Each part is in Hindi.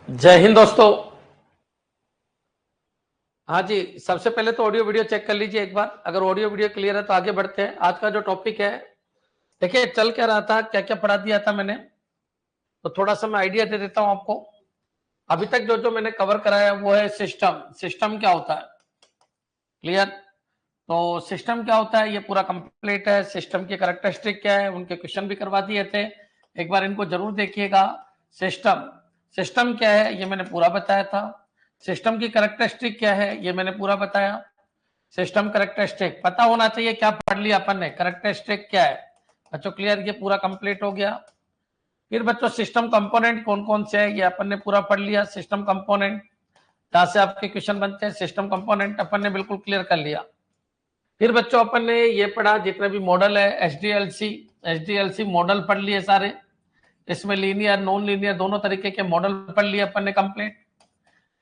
जय हिंद दोस्तों। हाँ जी, सबसे पहले तो ऑडियो वीडियो चेक कर लीजिए एक बार। अगर ऑडियो वीडियो क्लियर है तो आगे बढ़ते हैं। आज का जो टॉपिक है, देखिए चल क्या रहा था, क्या क्या पढ़ा दिया था मैंने, तो थोड़ा सा मैं आइडिया दे देता हूं आपको। अभी तक जो जो मैंने कवर कराया वो है सिस्टम। सिस्टम क्या होता है, क्लियर? तो सिस्टम क्या होता है ये पूरा कंप्लीट है। सिस्टम की कैरेक्टरिस्टिक क्या है, उनके क्वेश्चन भी करवा दिए थे, एक बार इनको जरूर देखिएगा। सिस्टम सिस्टम क्या है ये मैंने पूरा बताया था। सिस्टम की कैरेक्टरिस्टिक क्या है ये मैंने पूरा बताया। सिस्टम कैरेक्टरिस्टिक पता होना चाहिए, क्या पढ़ लिया अपन ने, कैरेक्टरिस्टिक क्या है बच्चों, क्लियर? ये पूरा कंप्लीट हो गया। फिर बच्चों सिस्टम कंपोनेंट कौन कौन से है ये अपन ने पूरा पढ़ लिया। सिस्टम कंपोनेंट जहां से आपके क्वेश्चन बनते हैं, सिस्टम कंपोनेंट अपन ने बिल्कुल क्लियर कर लिया। फिर बच्चों अपन ने ये पढ़ा जितने भी मॉडल है, एचडीएलसी मॉडल पढ़ लिए सारे। इसमें लीनियर नॉन लीनियर दोनों तरीके के मॉडल पढ़ लिए अपन ने कंप्लीट।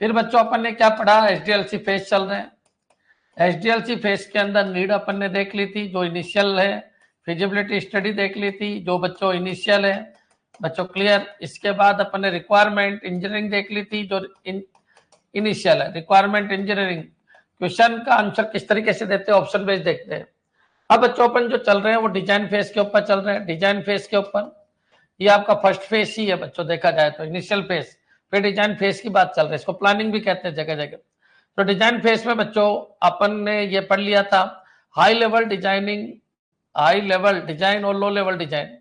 फिर बच्चों अपन ने क्या पढ़ा, एचडीएलसी फेज चल रहे हैं। एचडीएलसी फेज के अंदर नीड अपन ने देख ली थी जो इनिशियल है, फिजिबिलिटी स्टडी देख ली थी जो बच्चों इनिशियल है बच्चों, क्लियर? इसके बाद अपन ने रिक्वायरमेंट इंजीनियरिंग देख ली थी जो इनिशियल है। रिक्वायरमेंट इंजीनियरिंग क्वेश्चन का आंसर किस तरीके से देते हैं, ऑप्शन बेस्ड देखते हैं। अब बच्चों अपन जो चल रहे हैं वो डिजाइन फेज के ऊपर चल रहे हैं। डिजाइन फेज के ऊपर ये आपका फर्स्ट फेज ही है बच्चों, देखा जाए तो इनिशियल फेज, फिर डिजाइन फेज की बात चल रही है। इसको प्लानिंग भी कहते हैं जगह जगह। तो डिजाइन फेज में बच्चों अपन ने ये पढ़ लिया था high level designing, high level design और low level design.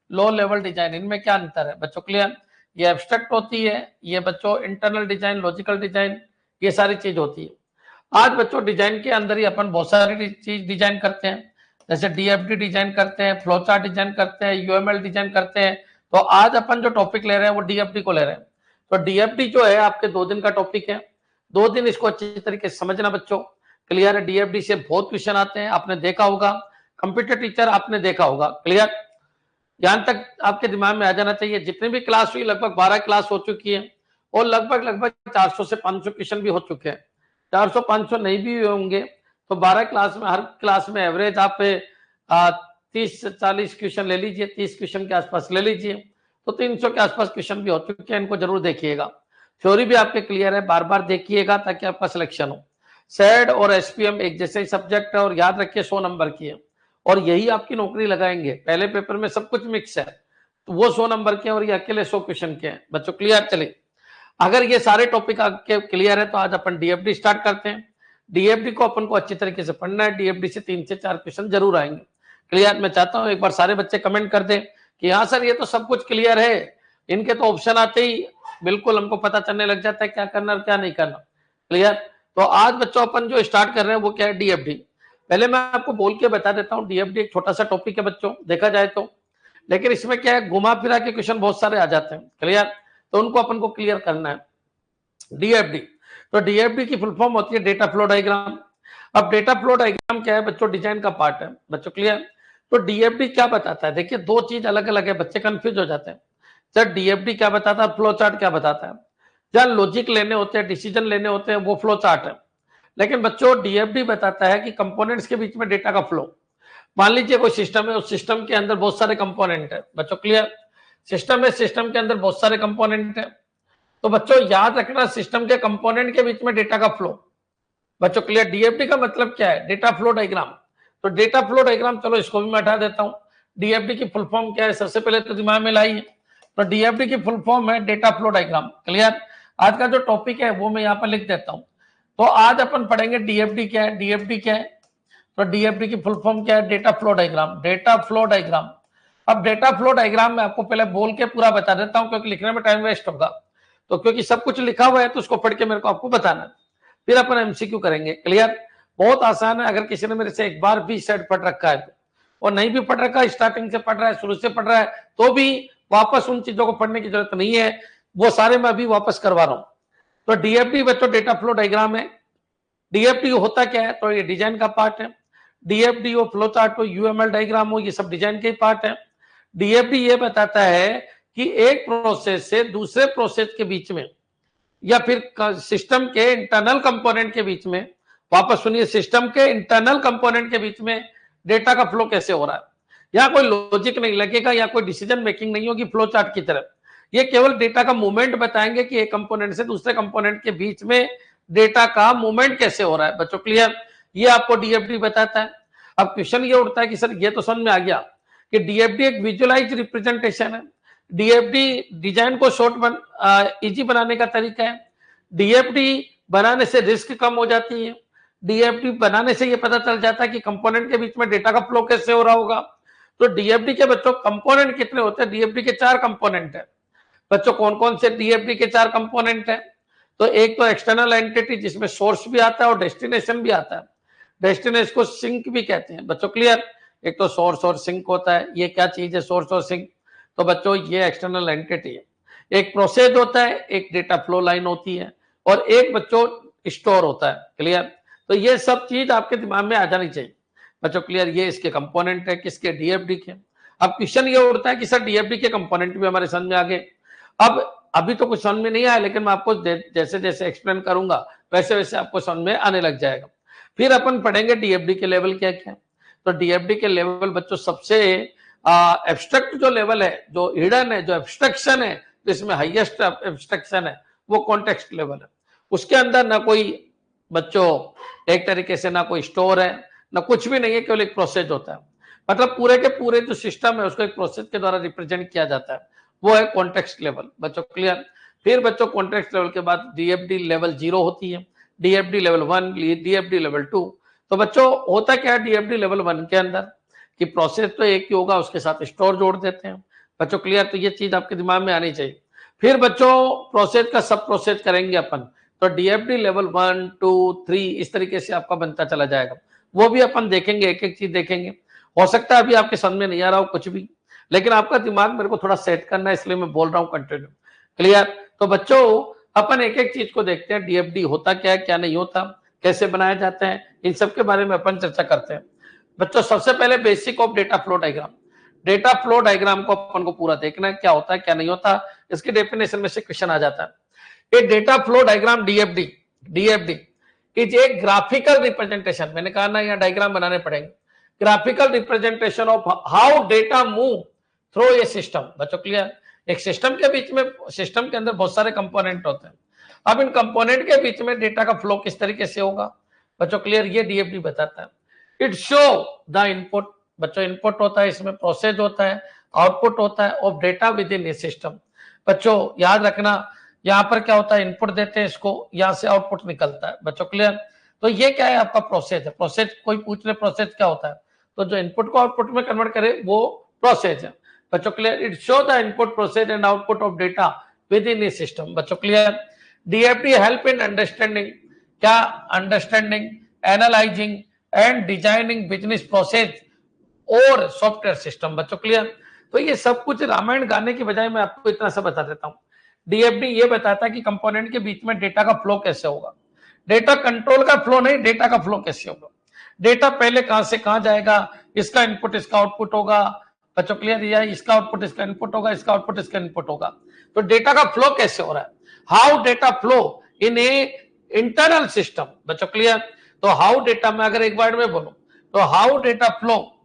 Low level design इनमें क्या अंतर है बच्चों, क्लियर? ये एब्स्ट्रैक्ट होती है, ये बच्चों इंटरनल डिजाइन, लॉजिकल डिजाइन, ये सारी चीज होती है। आज बच्चों डिजाइन के अंदर ही अपन बहुत सारी चीज डिजाइन करते हैं, जैसे डीएफडी डिजाइन करते हैं, फ्लो चार्ट डिजाइन करते हैं, यूएमएल डिजाइन करते हैं। तो आज अपन जो टॉपिक ले रहे हैं वो डीएफडी को ले रहे हैं। तो डीएफडी जो है आपके 2 दिन का टॉपिक है, 2 दिन इसको अच्छी तरीके से समझना बच्चों, क्लियर है? डीएफडी से बहुत क्वेश्चन आते हैं, आपने देखा होगा, कंप्यूटर टीचर आपने देखा होगा, क्लियर? यहां तक आपके दिमाग में आ जाना चाहिए। जितनी भी क्लास हुई लगभग 12 क्लास हो चुकी है और लगभग 400 से 500 क्वेश्चन भी हो चुके हैं। 400-500 नहीं भी होंगे तो 12 क्लास में, हर क्लास में एवरेज आप 30 से 40 क्वेश्चन ले लीजिए, 30 क्वेश्चन के आसपास ले लीजिए, तो 300 के आसपास क्वेश्चन भी हो चुके हैं। इनको जरूर देखिएगा। थ्योरी भी आपके क्लियर है, बार बार देखिएगा ताकि आपका सिलेक्शन हो। सेड और एसपीएम एक जैसे ही सब्जेक्ट है और याद रखिए 100 नंबर की है और यही आपकी नौकरी लगाएंगे। पहले पेपर में सब कुछ मिक्स है, तो वो 100 नंबर के और ये अकेले 100 क्वेश्चन के हैं बच्चों, क्लियर? चलिए, अगर ये सारे टॉपिक आपके क्लियर है तो आज अपन डीएफडी स्टार्ट करते हैं। डीएफडी को अपन को अच्छी तरीके से पढ़ना है। डीएफडी से 3 से 4 क्वेश्चन जरूर आएंगे, क्लियर? मैं चाहता हूं एक बार सारे बच्चे कमेंट कर दें कि हाँ सर ये तो सब कुछ क्लियर है, इनके तो ऑप्शन आते ही बिल्कुल हमको पता चलने लग जाता है क्या करना और क्या नहीं करना, क्लियर? तो आज बच्चों अपन जो स्टार्ट कर रहे हैं वो क्या है, डीएफडी। पहले मैं आपको बोल के बता देता हूँ, डीएफडी एक छोटा सा टॉपिक है बच्चों देखा जाए तो, लेकिन इसमें क्या है, घुमा फिरा के क्वेश्चन बहुत सारे आ जाते हैं, क्लियर? तो उनको अपन को क्लियर करना है। डीएफडी, तो डीएफडी की फुल फॉर्म होती है डेटा फ्लो डायग्राम। अब डेटा फ्लो डायग्राम क्या है बच्चों, डिजाइन का पार्ट है बच्चों, क्लियर? तो डीएफडी क्या बताता है, देखिए 2 चीज अलग अलग है, बच्चे कंफ्यूज हो जाते हैं। सर डीएफडी क्या बताता है, फ्लो चार्ट क्या बताता है? जहां लॉजिक लेने होते हैं, डिसीजन लेने होते हैं, वो फ्लो चार्ट है। लेकिन बच्चों डीएफडी बताता है कि कंपोनेंट्स के बीच में डेटा का फ्लो। मान लीजिए कोई सिस्टम है, उस सिस्टम के अंदर बहुत सारे कंपोनेंट है बच्चों, क्लियर? सिस्टम है, सिस्टम के अंदर बहुत सारे कंपोनेंट है। तो बच्चों याद रखना सिस्टम के कंपोनेंट के बीच में डेटा का फ्लो बच्चों, क्लियर? डीएफडी का मतलब क्या है, डेटा फ्लो डायग्राम। तो डेटा फ्लो डायग्राम, चलो इसको भी मैं हटा देता हूं। डीएफडी की फुल फॉर्म क्या है, सबसे पहले तो दिमाग में लाइए। तो डीएफडी की फुल फॉर्म है डेटा फ्लो डायग्राम, क्लियर? आज का जो टॉपिक है वो मैं यहाँ पर लिख देता हूँ। तो आज अपन पढ़ेंगे डीएफडी क्या है, डीएफडी क्या है। तो डीएफडी की फुल फॉर्म क्या है, data flow diagram, data flow diagram. अब डेटा फ्लो डायग्राम में आपको पहले बोल के पूरा बता देता हूं क्योंकि लिखने में टाइम वेस्ट होगा। तो क्योंकि सब कुछ लिखा हुआ है तो उसको पढ़ के मेरे को आपको बताना है, फिर अपन एमसीक्यू करेंगे, क्लियर? बहुत आसान है। अगर किसी ने मेरे से एक बार भी सेट पढ़ रखा है और नहीं भी पढ़ रखा है, स्टार्टिंग से पढ़ रहा है, शुरू से पढ़ रहा है, तो भी वापस उन चीजों को पढ़ने की जरूरत नहीं है, वो सारे मैं अभी वापस करवा रहा हूं। तो डीएफडी बच्चों डेटा फ्लो डायग्राम है। डीएफडी होता क्या है, तो ये डिजाइन का पार्ट है। डीएफडी हो, फ्लो चार्ट हो, यूएमएल डायग्राम हो, ये सब डिजाइन के पार्ट है। डीएफडी ये बताता है कि एक प्रोसेस से दूसरे प्रोसेस के बीच में या फिर सिस्टम के इंटरनल कंपोनेंट के बीच में, वापस सुनिए, सिस्टम के इंटरनल कंपोनेंट के बीच में डेटा का फ्लो कैसे हो रहा है। यहाँ कोई लॉजिक नहीं लगेगा या कोई डिसीजन मेकिंग नहीं होगी फ्लो चार्ट की तरह। ये केवल डेटा का मूवमेंट बताएंगे कि एक कंपोनेंट से दूसरे कंपोनेंट के बीच में डेटा का मूवमेंट कैसे हो रहा है। बच्चों क्लियर, ये आपको डीएफडी बताता है। अब क्वेश्चन ये उठता है कि सर ये तो समझ में आ गया कि डीएफडी एक विजुअलाइज रिप्रेजेंटेशन है, डीएफडी डिजाइन को इजी बनाने का तरीका है, डीएफडी बनाने से रिस्क कम हो जाती है, डीएफडी बनाने से ये पता चल जाता है कि कंपोनेंट के बीच में डेटा का फ्लो कैसे हो रहा होगा। तो डीएफडी के बच्चों कंपोनेंट कितने होते हैं? डीएफडी के 4 कंपोनेंट है बच्चों। कौन कौन से डीएफडी के 4 कंपोनेंट है? तो एक तो एक्सटर्नल एंटिटी जिसमें सोर्स भी आता है और डेस्टिनेशन भी आता है, डेस्टिनेशन को सिंक भी कहते हैं बच्चों क्लियर। एक तो सोर्स और सिंक होता है। ये क्या चीज है सोर्स और सिंक? तो बच्चों ये एक्सटर्नल एंटिटी है। एक प्रोसेस होता है, एक डेटा फ्लो लाइन होती है और एक बच्चों स्टोर होता है। क्लियर, तो ये सब चीज आपके दिमाग में आ जानी चाहिए बच्चों क्लियर। ये इसके कंपोनेंट है किसके? डीएफडी के। अब क्वेश्चन ये उठता है कि सर डीएफडी के कंपोनेंट भी हमारे समझ में आ गए। अब अभी तो कुछ समझ में नहीं आया, लेकिन मैं आपको जैसे जैसे एक्सप्लेन करूंगा वैसे वैसे आपको समझ में आने लग जाएगा। फिर अपन पढ़ेंगे डीएफडी के लेवल क्या क्या। तो डीएफडी के लेवल बच्चों सबसे एब्स्ट्रैक्ट जो लेवल है, जो हिडन है, जो एब्स्ट्रैक्शन है, जिसमें हाईएस्ट एब्स्ट्रैक्शन है, वो कॉन्टेक्स्ट लेवल है। उसके अंदर ना कोई बच्चों एक तरीके से ना कोई स्टोर है ना कुछ भी नहीं है, केवल एक प्रोसेस होता है। मतलब पूरे के पूरे जो सिस्टम है उसको एक प्रोसेस के द्वारा रिप्रेजेंट किया जाता है, वो है कॉन्टेक्स्ट लेवल बच्चों क्लियर। फिर बच्चों कॉन्टेक्स्ट लेवल के बाद डीएफडी लेवल 0 होती है, डीएफडी लेवल 1, डीएफडी लेवल 2। तो बच्चों होता क्या है डीएफडी लेवल 1 के अंदर कि प्रोसेस तो एक ही होगा, उसके साथ स्टोर जोड़ देते हैं बच्चों क्लियर। तो ये चीज आपके दिमाग में आनी चाहिए। फिर बच्चों प्रोसेस का सब प्रोसेस करेंगे अपन, तो डीएफडी लेवल 1, 2, 3 इस तरीके से आपका बनता चला जाएगा। वो भी अपन देखेंगे, एक एक चीज देखेंगे। हो सकता है अभी आपके समझ में नहीं आ रहा हो कुछ भी, लेकिन आपका दिमाग मेरे को थोड़ा सेट करना है, इसलिए मैं बोल रहा हूँ कंटिन्यू। क्लियर, तो बच्चों अपन एक एक चीज को देखते हैं, डीएफडी होता क्या है, क्या नहीं होता, कैसे बनाया जाता है, इन सब के बारे में अपन चर्चा करते हैं बच्चों। सबसे पहले basic of data flow diagram. Data flow diagram को अपन को पूरा देखना है, क्या होता है क्या नहीं होता, इसकी डेफिनेशन में से क्वेश्चन आ जाता है। ये data flow diagram DFD is a graphical representation, मैंने कहा ना यहाँ डायग्राम बनाने पड़ेंगे, graphical representation of how data move through a system बच्चों क्लियर। एक सिस्टम के बीच में, सिस्टम के अंदर बहुत सारे कंपोनेंट होते हैं। अब इन कंपोनेंट के बीच में डेटा का फ्लो किस तरीके से होगा बच्चों क्लियर, ये डीएफडी बताता है। इट शो द इनपुट बच्चों, इनपुट होता है इसमें, प्रोसेस होता है, आउटपुट होता है of data within a system. बच्चों याद रखना यहाँ पर क्या होता है, इनपुट देते हैं इसको, यहाँ से आउटपुट निकलता है बच्चों क्लियर। तो ये क्या है आपका प्रोसेस है। प्रोसेस कोई पूछ ले प्रोसेस क्या होता है, तो जो इनपुट को आउटपुट में कन्वर्ट करे वो प्रोसेस है बच्चों clear. It show the input process and output of data within a system बच्चों clear. DFD help in understanding, क्या understanding, analysing and designing business process और सॉफ्टवेयर सिस्टम बच्चों क्लियर। तो ये सब कुछ रामायण गाने की बजाय मैं आपको इतना सा बता देता हूँ। डीएफडी ये बताता है कि कंपोनेंट के बीच में डेटा का फ्लो कैसे होगा, डेटा कंट्रोल का फ्लो नहीं, डेटा का फ्लो कैसे होगा, डेटा पहले कहां से कहां जाएगा, इसका इनपुट इसका आउटपुट होगा बच्चों क्लियर, या इसका आउटपुट इसका इनपुट होगा, इसका आउटपुट इसका इनपुट होगा। तो डेटा का फ्लो कैसे हो रहा है, how data flow in a internal system बच्चों क्लियर। तो हाउ डेटा में अगर एक वर्ड में बोलूं तो how data flow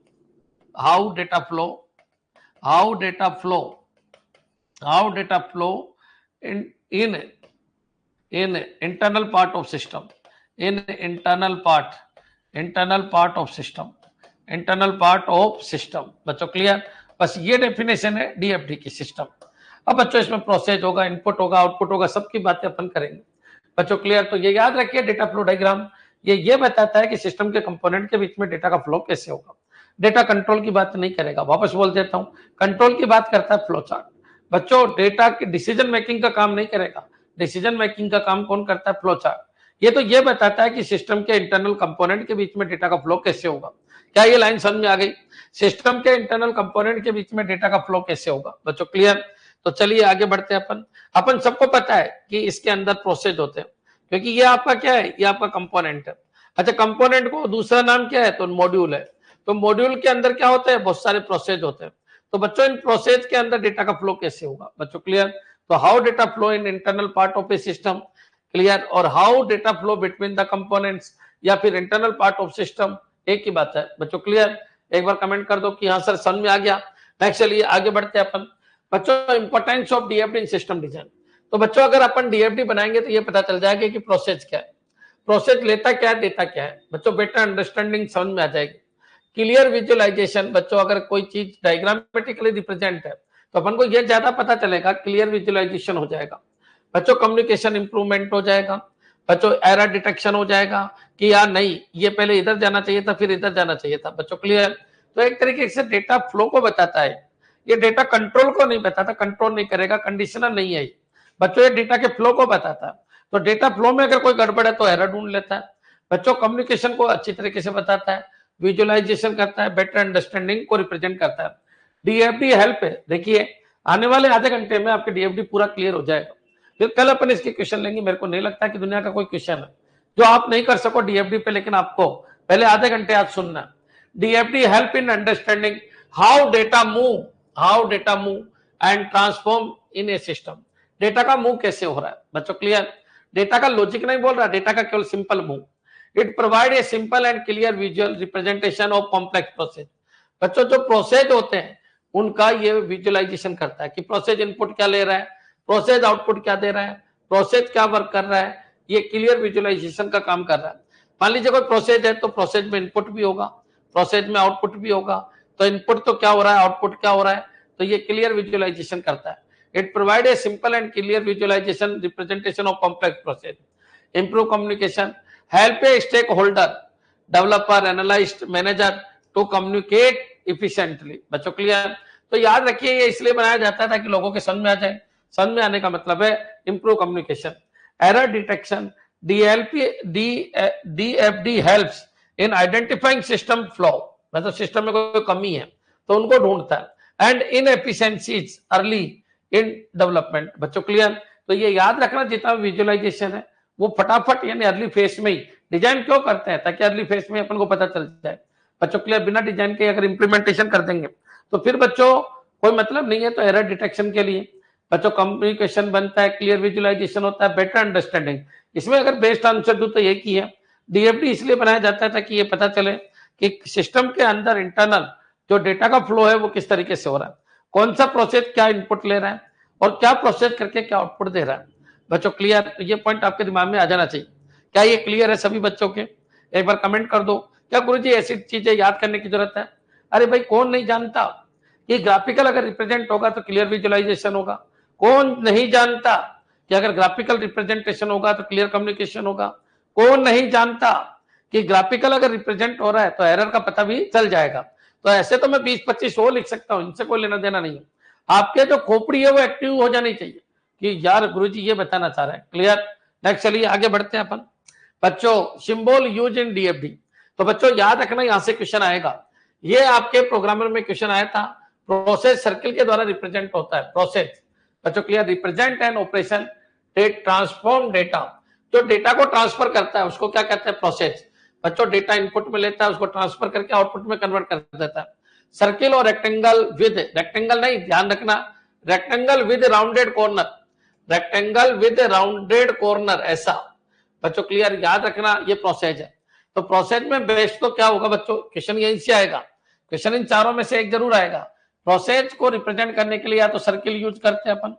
in internal part of system, internal part of system बच्चों क्लियर। बस ये डेफिनेशन है डीएफडी की सिस्टम। अब बच्चों इसमें प्रोसेस होगा, इनपुट होगा, आउटपुट होगा, सबकी बातें अपन करेंगे बच्चों क्लियर। तो ये याद रखिए डेटा फ्लो डायग्राम ये बताता है कि सिस्टम के कंपोनेंट के बीच में डेटा का फ्लो कैसे होगा। डेटा कंट्रोल की बात नहीं करेगा, वापस बोल देता हूं, कंट्रोल की बात करता है फ्लो चार्ट बच्चों। डेटा की डिसीजन मेकिंग का काम नहीं करेगा, डिसीजन मेकिंग का काम कौन करता है, फ्लो चार्ट। ये तो ये बताता है कि सिस्टम के इंटरनल कंपोनेंट के बीच में डेटा का फ्लो कैसे होगा। क्या ये लाइन समझ में आ गई, सिस्टम के इंटरनल कंपोनेंट के बीच में डेटा का फ्लो कैसे होगा बच्चों क्लियर। तो चलिए आगे बढ़ते हैं। अपन सबको पता है कि इसके अंदर प्रोसेस होते हैं, क्योंकि ये आपका क्या है, ये आपका कंपोनेंट है। अच्छा, कंपोनेंट को दूसरा नाम क्या है, तो मॉड्यूल है। तो मॉड्यूल के अंदर क्या होते हैं, बहुत सारे प्रोसेस होते हैं। तो बच्चों इन प्रोसेस के अंदर डेटा का फ्लो कैसे होगा बच्चों क्लियर। तो how data flow in internal part of a system clear, और how data flow between the components या फिर इंटरनल पार्ट ऑफ सिस्टम, एक ही बात है बच्चों क्लियर। एक बार कमेंट कर दो कि हाँ सर समझ में आ गया। नेक्स्ट चलिए आगे बढ़ते हैं अपन बच्चों importance of DFD in system design. तो बच्चों अगर अपन डीएफडी बनाएंगे तो ये पता चल जाएगा कि प्रोसेस क्या है, प्रोसेस लेता क्या है, देता क्या है। बच्चों बेटर अंडरस्टैंडिंग समझ में आ जाएगी। क्लियर विजुअलाइजेशन, बच्चों अगर कोई चीज डायग्रामेटिकली रिप्रेजेंट है तो अपन को ये ज्यादा पता चलेगा, क्लियर विजुअलाइजेशन हो जाएगा। बच्चों कम्युनिकेशन इंप्रूवमेंट हो जाएगा। बच्चों एरर डिटेक्शन हो जाएगा कि यार नहीं ये पहले इधर जाना चाहिए था फिर इधर जाना चाहिए था। बच्चों क्लियर। तो एक तरीके से डेटा फ्लो को बताता है, ये डेटा कंट्रोल को नहीं बताता, कंट्रोल नहीं करेगा, कंडीशनर नहीं है बच्चों, ये डेटा के फ्लो को बताता है। तो डेटा फ्लो में अगर कोई गड़बड़ है तो एरर ढूंढ लेता है। बच्चों कम्युनिकेशन को अच्छी तरीके से बताता है, विजुअलाइजेशन करता है, बेटर अंडरस्टैंडिंग को रिप्रेजेंट करता है। डीएफडी हेल्प है। देखिए आने वाले आधे घंटे में आपके डीएफडी पूरा क्लियर हो जाएगा। फिर कल अपन इसके क्वेश्चन लेंगे। मेरे को नहीं लगता कि दुनिया का कोई क्वेश्चन है जो आप नहीं कर सको डीएफडी पे, लेकिन आपको पहले आधे घंटे आज सुनना। DFD help in understanding how data move and transform in a system. Data का मूव कैसे हो रहा है बच्चों, क्लियर। डेटा का लॉजिक नहीं बोल रहा, डेटा का केवल simple move. It provide a simple and clear visual representation of complex process. बच्चों जो प्रोसेस होते हैं उनका ये विजुअलाइजेशन करता है कि प्रोसेस इनपुट क्या ले रहा है, प्रोसेस आउटपुट क्या दे रहा है, प्रोसेस क्या वर्क कर रहा है, ये क्लियर विजुअलाइजेशन का काम कर रहा है। मान लीजिए कोई प्रोसेस है तो प्रोसेस में इनपुट भी होगा, प्रोसेस में आउटपुट भी होगा। तो इनपुट तो क्या हो रहा है, आउटपुट क्या हो रहा है, तो ये क्लियर विजुअलाइजेशन करता है। It provide a simple and clear visualization representation of complex process. Improve communication, help a stakeholder, developer, analyst, manager to communicate efficiently. बच्चों क्लियर। तो याद रखिए ये इसलिए बनाया जाता था कि लोगों के समझ में आ जाए। समझ में आने का मतलब है improve communication. Error detection, DFD helps in identifying system flaw, मतलब सिस्टम में कोई कमी है तो उनको ढूंढता है। And inefficiencies early in development. बच्चों क्लियर। तो ये याद रखना जितना विजुअलाइजेशन है वो फटाफट यानी अर्ली फेज में ही डिजाइन क्यों करते हैं, ताकि अर्ली फेज में अपन को पता चल जाए। बच्चों क्लियर। बिना डिजाइन के अगर इंप्लीमेंटेशन कर देंगे तो फिर बच्चों कोई मतलब नहीं है। तो एरर डिटेक्शन के लिए बच्चों कम्युनिकेशन बनता है, क्लियर विजुअलाइजेशन होता है, बेटर अंडरस्टैंडिंग। इसमें अगर बेस्ट आंसर दूं तो ये की है डीएफडी इसलिए बनाया जाता है ताकि ये पता चले कि सिस्टम के अंदर इंटरनल जो डेटा का फ्लो है वो किस तरीके से हो रहा है, कौन सा प्रोसेस क्या इनपुट ले रहा है और क्या प्रोसेस करके क्या आउटपुट दे रहा है। बच्चों क्लियर। तो ये पॉइंट आपके दिमाग में आ जाना चाहिए। क्या ये क्लियर है सभी बच्चों के? एक बार कमेंट कर दो। क्या गुरुजी ऐसी चीजें याद करने की जरूरत है? अरे भाई कौन नहीं जानता कि ग्राफिकल अगर रिप्रेजेंट होगा तो क्लियर विजुअलाइजेशन होगा। कौन नहीं जानता कि अगर ग्राफिकल रिप्रेजेंटेशन होगा तो क्लियर कम्युनिकेशन होगा। कौन नहीं जानता कि ग्राफिकल अगर रिप्रेजेंट हो रहा है तो एरर का पता भी चल जाएगा। तो ऐसे तो मैं 20-25 और लिख सकता हूं, इनसे कोई लेना देना नहीं है। आपके जो खोपड़ी है वो एक्टिव हो जानी चाहिए कि यार गुरुजी ये बताना चाह रहे हैं। क्लियर। नेक्स्ट चलिए आगे बढ़ते हैं अपन। बच्चों सिंबल यूज इन डीएफडी। तो बच्चों याद रखना यहां से क्वेश्चन आएगा। ये आपके प्रोग्रामर में क्वेश्चन आया था। प्रोसेस सर्किल के द्वारा रिप्रेजेंट होता है। प्रोसेस बच्चों clear. Represent an operation that transform data. जो डेटा को ट्रांसफर करता है उसको क्या कहते हैं? प्रोसेस। बच्चों डेटा इनपुट में लेता है, उसको ट्रांसफर करके आउटपुट में कन्वर्ट कर देता है। सर्किल और रेक्टेंगल विद, रेक्टेंगल नहीं ध्यान रखना, rectangle with rounded corner, rectangle with rounded corner ऐसा। बच्चों क्लियर। याद रखना ये प्रोसेस है। तो प्रोसेस में बेस्ट तो क्या होगा बच्चों? क्वेश्चन यहीं से आएगा। क्वेश्चन इन चारों में से एक जरूर आएगा। प्रोसेस को रिप्रेजेंट करने के लिए या तो सर्किल यूज करते हैं अपन।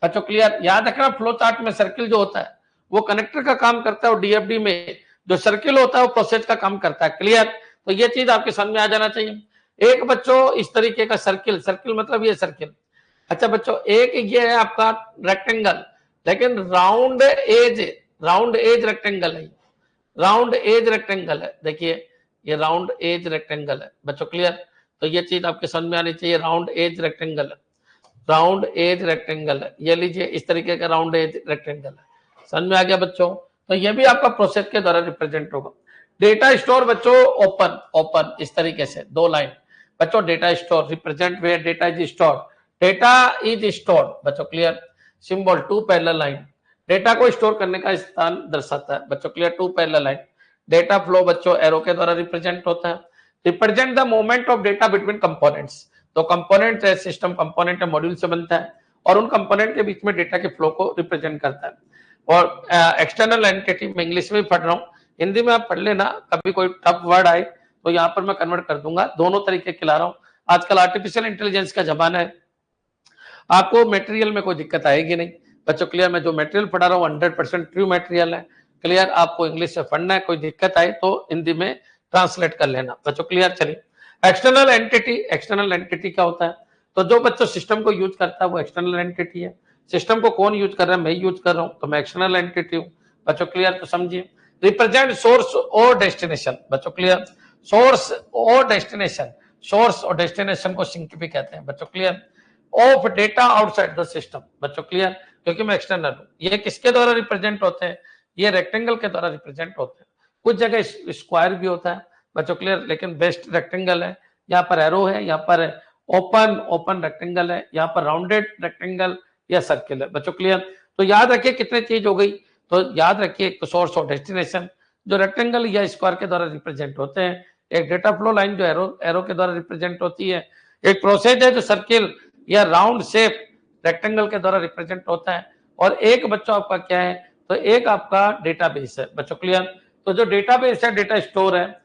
बच्चों क्लियर। याद रखना फ्लो चार्ट में सर्किल जो होता है वो कनेक्टर का काम करता है और डीएफडी में जो सर्किल होता है वो प्रोसेस का काम करता है। क्लियर। तो ये चीज आपके समझ में आ जाना चाहिए। एक बच्चों इस तरीके का सर्किल, सर्किल मतलब ये सर्किल। अच्छा बच्चों एक ये है आपका रेक्टेंगल, लेकिन राउंड एज रेक्टेंगल है, राउंड एज रेक्टेंगल है। देखिए ये राउंड एज रेक्टेंगल है। बच्चों क्लियर। तो ये चीज आपके समझ में आनी चाहिए। राउंड एज रेक्टेंगल है, राउंड एज रेक्टेंगल है। ये लीजिए इस तरीके का राउंड एज रेक्टेंगल है। समझ में आ गया बच्चों? तो ये भी आपका प्रोसेस के द्वारा रिप्रेजेंट होगा। डेटा स्टोर बच्चों ओपन इस तरीके से दो लाइन। बच्चों data store represent where data is stored, data is stored. बच्चों clear. Symbol two parallel line, data को स्टोर करने का स्थान दर्शाता है। बच्चों clear. Two parallel line. Data flow बच्चों एरो के द्वारा रिप्रेजेंट होता है। Represent the movement of data between components. तो कंपोनेंट है, सिस्टम कंपोनेंट है, मॉड्यूल से बनता है और उन कंपोनेंट के बीच में डेटा के फ्लो को रिप्रेजेंट करता है। और एक्सटर्नल एंटिटी में इंग्लिश में पढ़ रहा हूँ, हिंदी में आप पढ़ लेना। कभी कोई टफ वर्ड आए तो यहाँ पर मैं कन्वर्ट कर दूंगा। दोनों तरीके खिला रहा हूँ। आजकल आर्टिफिशियल इंटेलिजेंस का जमाना है आपको मटेरियल में कोई दिक्कत आएगी नहीं बच्चों। क्लियर, मैं जो मटेरियल पढ़ा रहा हूँ 100% ट्रू मटेरियल है। क्लियर, आपको इंग्लिश से पढ़ना है, कोई दिक्कत आए तो हिंदी में ट्रांसलेट कर लेना बच्चों। क्लियर, चलिए एक्सटर्नल एंटिटी। एक्सटर्नल एंटिटी क्या होता है? तो जो बच्चों सिस्टम को यूज करता है वो एक्सटर्नल एंटिटी है। सिस्टम को कौन यूज कर रहा है? मैं यूज कर रहा हूँ, तो मैं एक्सटर्नल एंटिटी हूँ बच्चों। क्लियर, तो समझिए रिप्रेजेंट सोर्स और डेस्टिनेशन बच्चों। क्लियर, सोर्स और डेस्टिनेशन, सोर्स और डेस्टिनेशन को सिंक भी कहते हैं बच्चों। Clear, of data outside the system बच्चों। क्लियर, क्योंकि मैं एक्सटर्नल हूं। ये किसके द्वारा रिप्रेजेंट होते हैं? ये रेक्टेंगल के द्वारा रिप्रेजेंट होते हैं। कुछ जगह स्क्वायर भी होता है बच्चों। क्लियर, लेकिन बेस्ट रेक्टेंगल है। यहाँ पर एरो है, यहाँ पर ओपन रेक्टेंगल है, यहाँ पर राउंडेड रेक्टेंगल या सर्किल है बच्चों। क्लियर, तो याद रखिए कितने चीज हो गई। तो याद रखिए सोर्स और डेस्टिनेशन जो रेक्टेंगल या स्क्वायर के द्वारा रिप्रेजेंट होते हैं, एक डेटा फ्लो लाइन जो एरो के द्वारा रिप्रेजेंट होती है, एक प्रोसेस है जो सर्किल या राउंड शेप रेक्टेंगल के द्वारा रिप्रेजेंट होता है, और एक बच्चों आपका क्या है? तो एक आपका डेटाबेस है बच्चों। क्लियर, तो जो डेटाबेस है, डेटा स्टोर है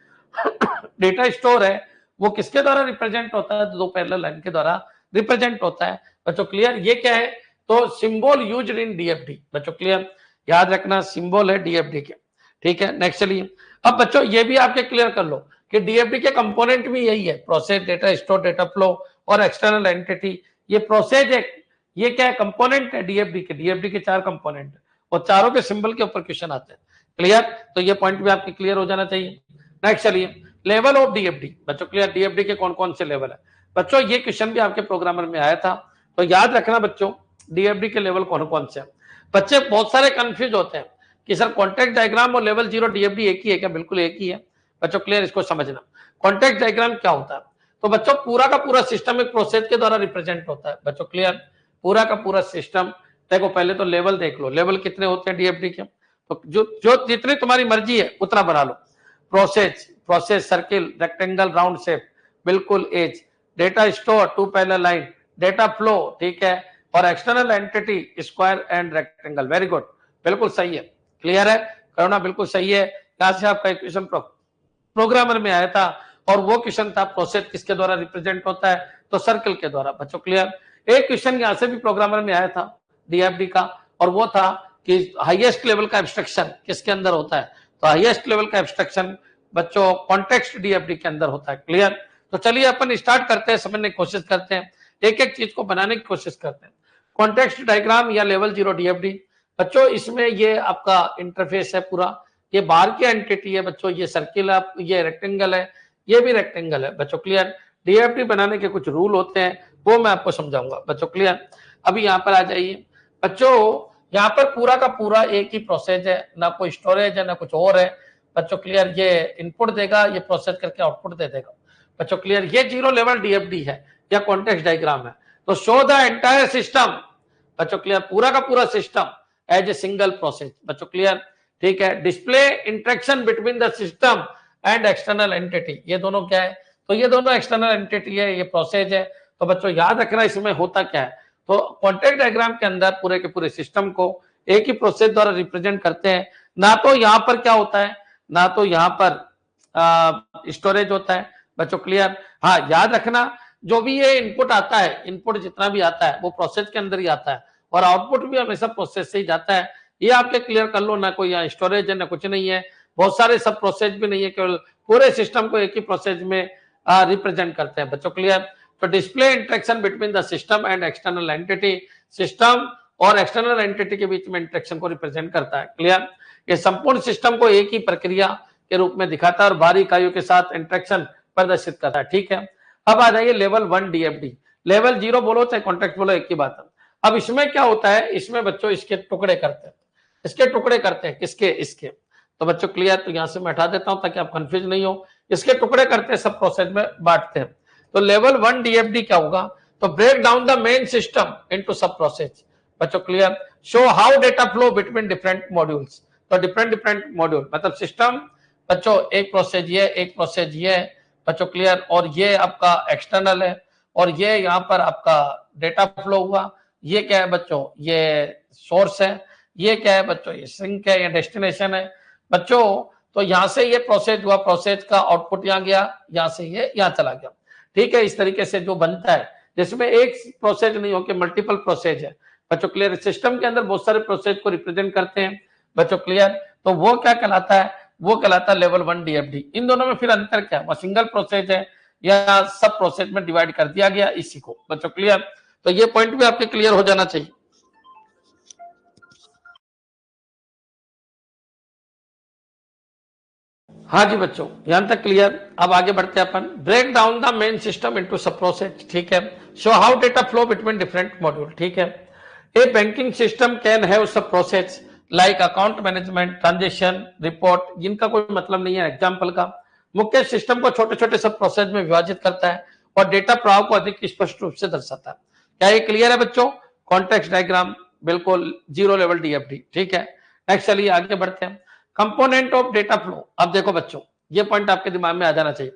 डेटा स्टोर है वो किसके द्वारा रिप्रेजेंट होता है? दो पैरेलल लाइन के द्वारा रिप्रेजेंट होता है बच्चों। क्लियर, ये क्या है? तो सिंबल यूज्ड इन डीएफडी बच्चों। क्लियर, याद रखना सिंबल है डीएफडी के। ठीक है, नेक्स्ट चलिए। अब बच्चों ये भी आपके क्लियर कर लो कि डीएफडी के कंपोनेंट भी यही है, process, data store, data flow और एक्सटर्नल एंटिटी। ये प्रोसेस है, ये क्या है? कंपोनेंट है डीएफडी के। डीएफडी के 4 कंपोनेंट और चारों के सिंबल के ऊपर क्वेश्चन आते हैं। क्लियर, तो ये पॉइंट भी आपके क्लियर हो जाना चाहिए। नेक्स्ट चलिए, लेवल ऑफ डीएफडी बच्चों। क्लियर, डीएफडी के कौन कौन से लेवल है बच्चों? ये क्वेश्चन भी आपके प्रोग्रामर में आया था, तो याद रखना बच्चों डीएफडी के लेवल कौन कौन से हैं। बच्चे बहुत सारे कंफ्यूज होते हैं कि सर कॉन्टेक्ट डायग्राम और लेवल 0 डीएफडी एक ही है क्या? बिल्कुल एक ही है बच्चों। क्लियर, इसको समझना। कॉन्टेक्ट डायग्राम क्या होता है? तो बच्चों पूरा का पूरा सिस्टम एक प्रोसेस के द्वारा रिप्रेजेंट होता है बच्चों। क्लियर, पूरा का पूरा सिस्टम। देखो पहले तो लेवल देख लो, लेवल कितने होते हैं डीएफडी के? तो जो जितनी तुम्हारी मर्जी है उतना बना लो। Process circle, rectangle, round shape, बिल्कुल edge, data store, 2 parallel line, data flow, ठीक है, और external entity square and rectangle. Very good, बिल्कुल सही है। क्लियर है करुणा? बिल्कुल सही है। यहां से आपका क्वेश्चन प्रोग्रामर में आया था, और वो क्वेश्चन था प्रोसेस किसके द्वारा रिप्रेजेंट होता है? तो सर्किल के द्वारा बच्चों। क्लियर, एक क्वेश्चन यहां से भी प्रोग्रामर में आया था डीएफडी का, और वो था कि हाईएस्ट लेवल का एब्स्ट्रक्शन किसके अंदर होता है? तो हाईएस्ट लेवल का एब्स्ट्रक्शन बच्चों कॉन्टेक्स्ट डीएफडी के अंदर होता है। क्लियर, तो चलिए अपन स्टार्ट करते हैं, समझने की कोशिश करते हैं, एक एक चीज को बनाने की कोशिश करते हैं। कॉन्टेक्स्ट डायग्राम या लेवल 0 डीएफडी बच्चों, इसमें ये आपका इंटरफेस है पूरा, ये बाहर की एंटिटी है बच्चों, ये सर्किल है, ये रेक्टेंगल है, ये भी रेक्टेंगल है बच्चों। क्लियर, डीएफडी बनाने के कुछ रूल होते हैं, वो मैं आपको समझाऊंगा बच्चों। क्लियर, अभी यहाँ पर आ जाइए बच्चों। यहाँ पर पूरा का पूरा एक ही प्रोसेस है, ना कोई स्टोरेज है ना कुछ और है बच्चों। क्लियर, ये इनपुट देगा, ये प्रोसेस करके आउटपुट दे देगा बच्चों। क्लियर, ये 0 लेवल डीएफडी है या कॉन्टेक्स्ट डायग्राम है। तो शो द एंटायर सिस्टम बच्चों। क्लियर, पूरा का पूरा system as a single process बच्चों। क्लियर, ठीक है। Display interaction between the system and external entity, ये दोनों क्या है? तो ये दोनों एक्सटर्नल एंटिटी है, ये प्रोसेस है। तो बच्चों याद रखना इसमें होता क्या है? तो कॉन्टेक्ट डायग्राम के अंदर पूरे के पूरे सिस्टम को एक ही प्रोसेस द्वारा रिप्रेजेंट करते हैं। ना तो यहाँ पर क्या होता है, ना तो यहाँ पर स्टोरेज होता है बच्चों। क्लियर, हाँ याद रखना जो भी ये इनपुट आता है, इनपुट जितना भी आता है वो प्रोसेस के अंदर ही आता है, और आउटपुट भी हमेशा प्रोसेस से ही जाता है। ये आपके क्लियर कर लो, ना कोई यहाँ स्टोरेज है ना कुछ नहीं है, बहुत सारे सब प्रोसेस भी नहीं है, केवल पूरे सिस्टम को एक ही प्रोसेस में रिप्रेजेंट करते हैं बच्चों। क्लियर, तो display interaction between the system and external entity, system और एक्सटर्नल एंटिटी के बीच में इंटरेक्शन को रिप्रेजेंट करता है। क्लियर, ये संपूर्ण सिस्टम को एक ही प्रक्रिया के रूप में दिखाता है और बाहरी इकाइयों के साथ इंटरेक्शन प्रदर्शित करता है। ठीक है, अब आ जाइए लेवल 1 डीएफडी। लेवल 0 बोलो चाहे कॉन्टेक्ट बोलो, एक ही बात है। अब इसमें क्या होता है? इसमें बच्चों इसके टुकड़े करते हैं, इसके टुकड़े करते हैं, किसके? इसके। तो बच्चों क्लियर, तो यहां से मैं हटा देता हूं ताकि आप कंफ्यूज नहीं हो। इसके टुकड़े करते हैं, सब प्रोसेस में बांटते हैं। तो लेवल 1 डीएफडी क्या होगा? तो break down the main system into sub process बच्चों। Clear, show how data flow between different modules. तो डिफरेंट मॉड्यूल मतलब सिस्टम बच्चों, एक प्रोसेस ये, एक प्रोसेस ये बच्चों। क्लियर, और ये आपका एक्सटर्नल है, और ये यहाँ पर आपका डेटा फ्लो हुआ। ये क्या है बच्चों? ये सोर्स है। ये क्या है बच्चों? ये सिंक है, ये डेस्टिनेशन है बच्चों। तो यहां से ये प्रोसेस हुआ, प्रोसेस का आउटपुट यहाँ गया, यहां से ये यहाँ चला गया। ठीक है, इस तरीके से जो बनता है जिसमें एक प्रोसेस नहीं हो के मल्टीपल प्रोसेस है बच्चों क्लियर। सिस्टम के अंदर बहुत सारे प्रोसेस को रिप्रेजेंट करते हैं बच्चों क्लियर। तो वो क्या कहलाता है, वो कहलाता है लेवल 1 डीएफडी। इन दोनों में फिर अंतर क्या है, वो सिंगल प्रोसेस है या सब प्रोसेस में डिवाइड कर दिया गया इसी को बच्चों क्लियर। तो ये पॉइंट भी आपके क्लियर हो जाना चाहिए। हाँ जी बच्चों, यहां तक क्लियर। अब आगे बढ़ते हैं अपन। Break down the main system into sub process, ठीक है। Show how data flow between different module, ठीक है। A banking system can have sub process like account management, transaction, report, जिनका कोई मतलब नहीं है एग्जाम्पल का। मुख्य सिस्टम को छोटे छोटे सब प्रोसेस में विभाजित करता है और डेटा प्रवाह को अधिक स्पष्ट रूप से दर्शाता है। क्या ये क्लियर है बच्चों? कॉन्टेक्स्ट डायग्राम बिल्कुल जीरो लेवल डीएफडी, ठीक है। नेक्स्ट चलिए आगे बढ़ते हैं। Component of data flow. अब देखो बच्चों, ये पॉइंट आपके दिमाग में आ जाना चाहिए।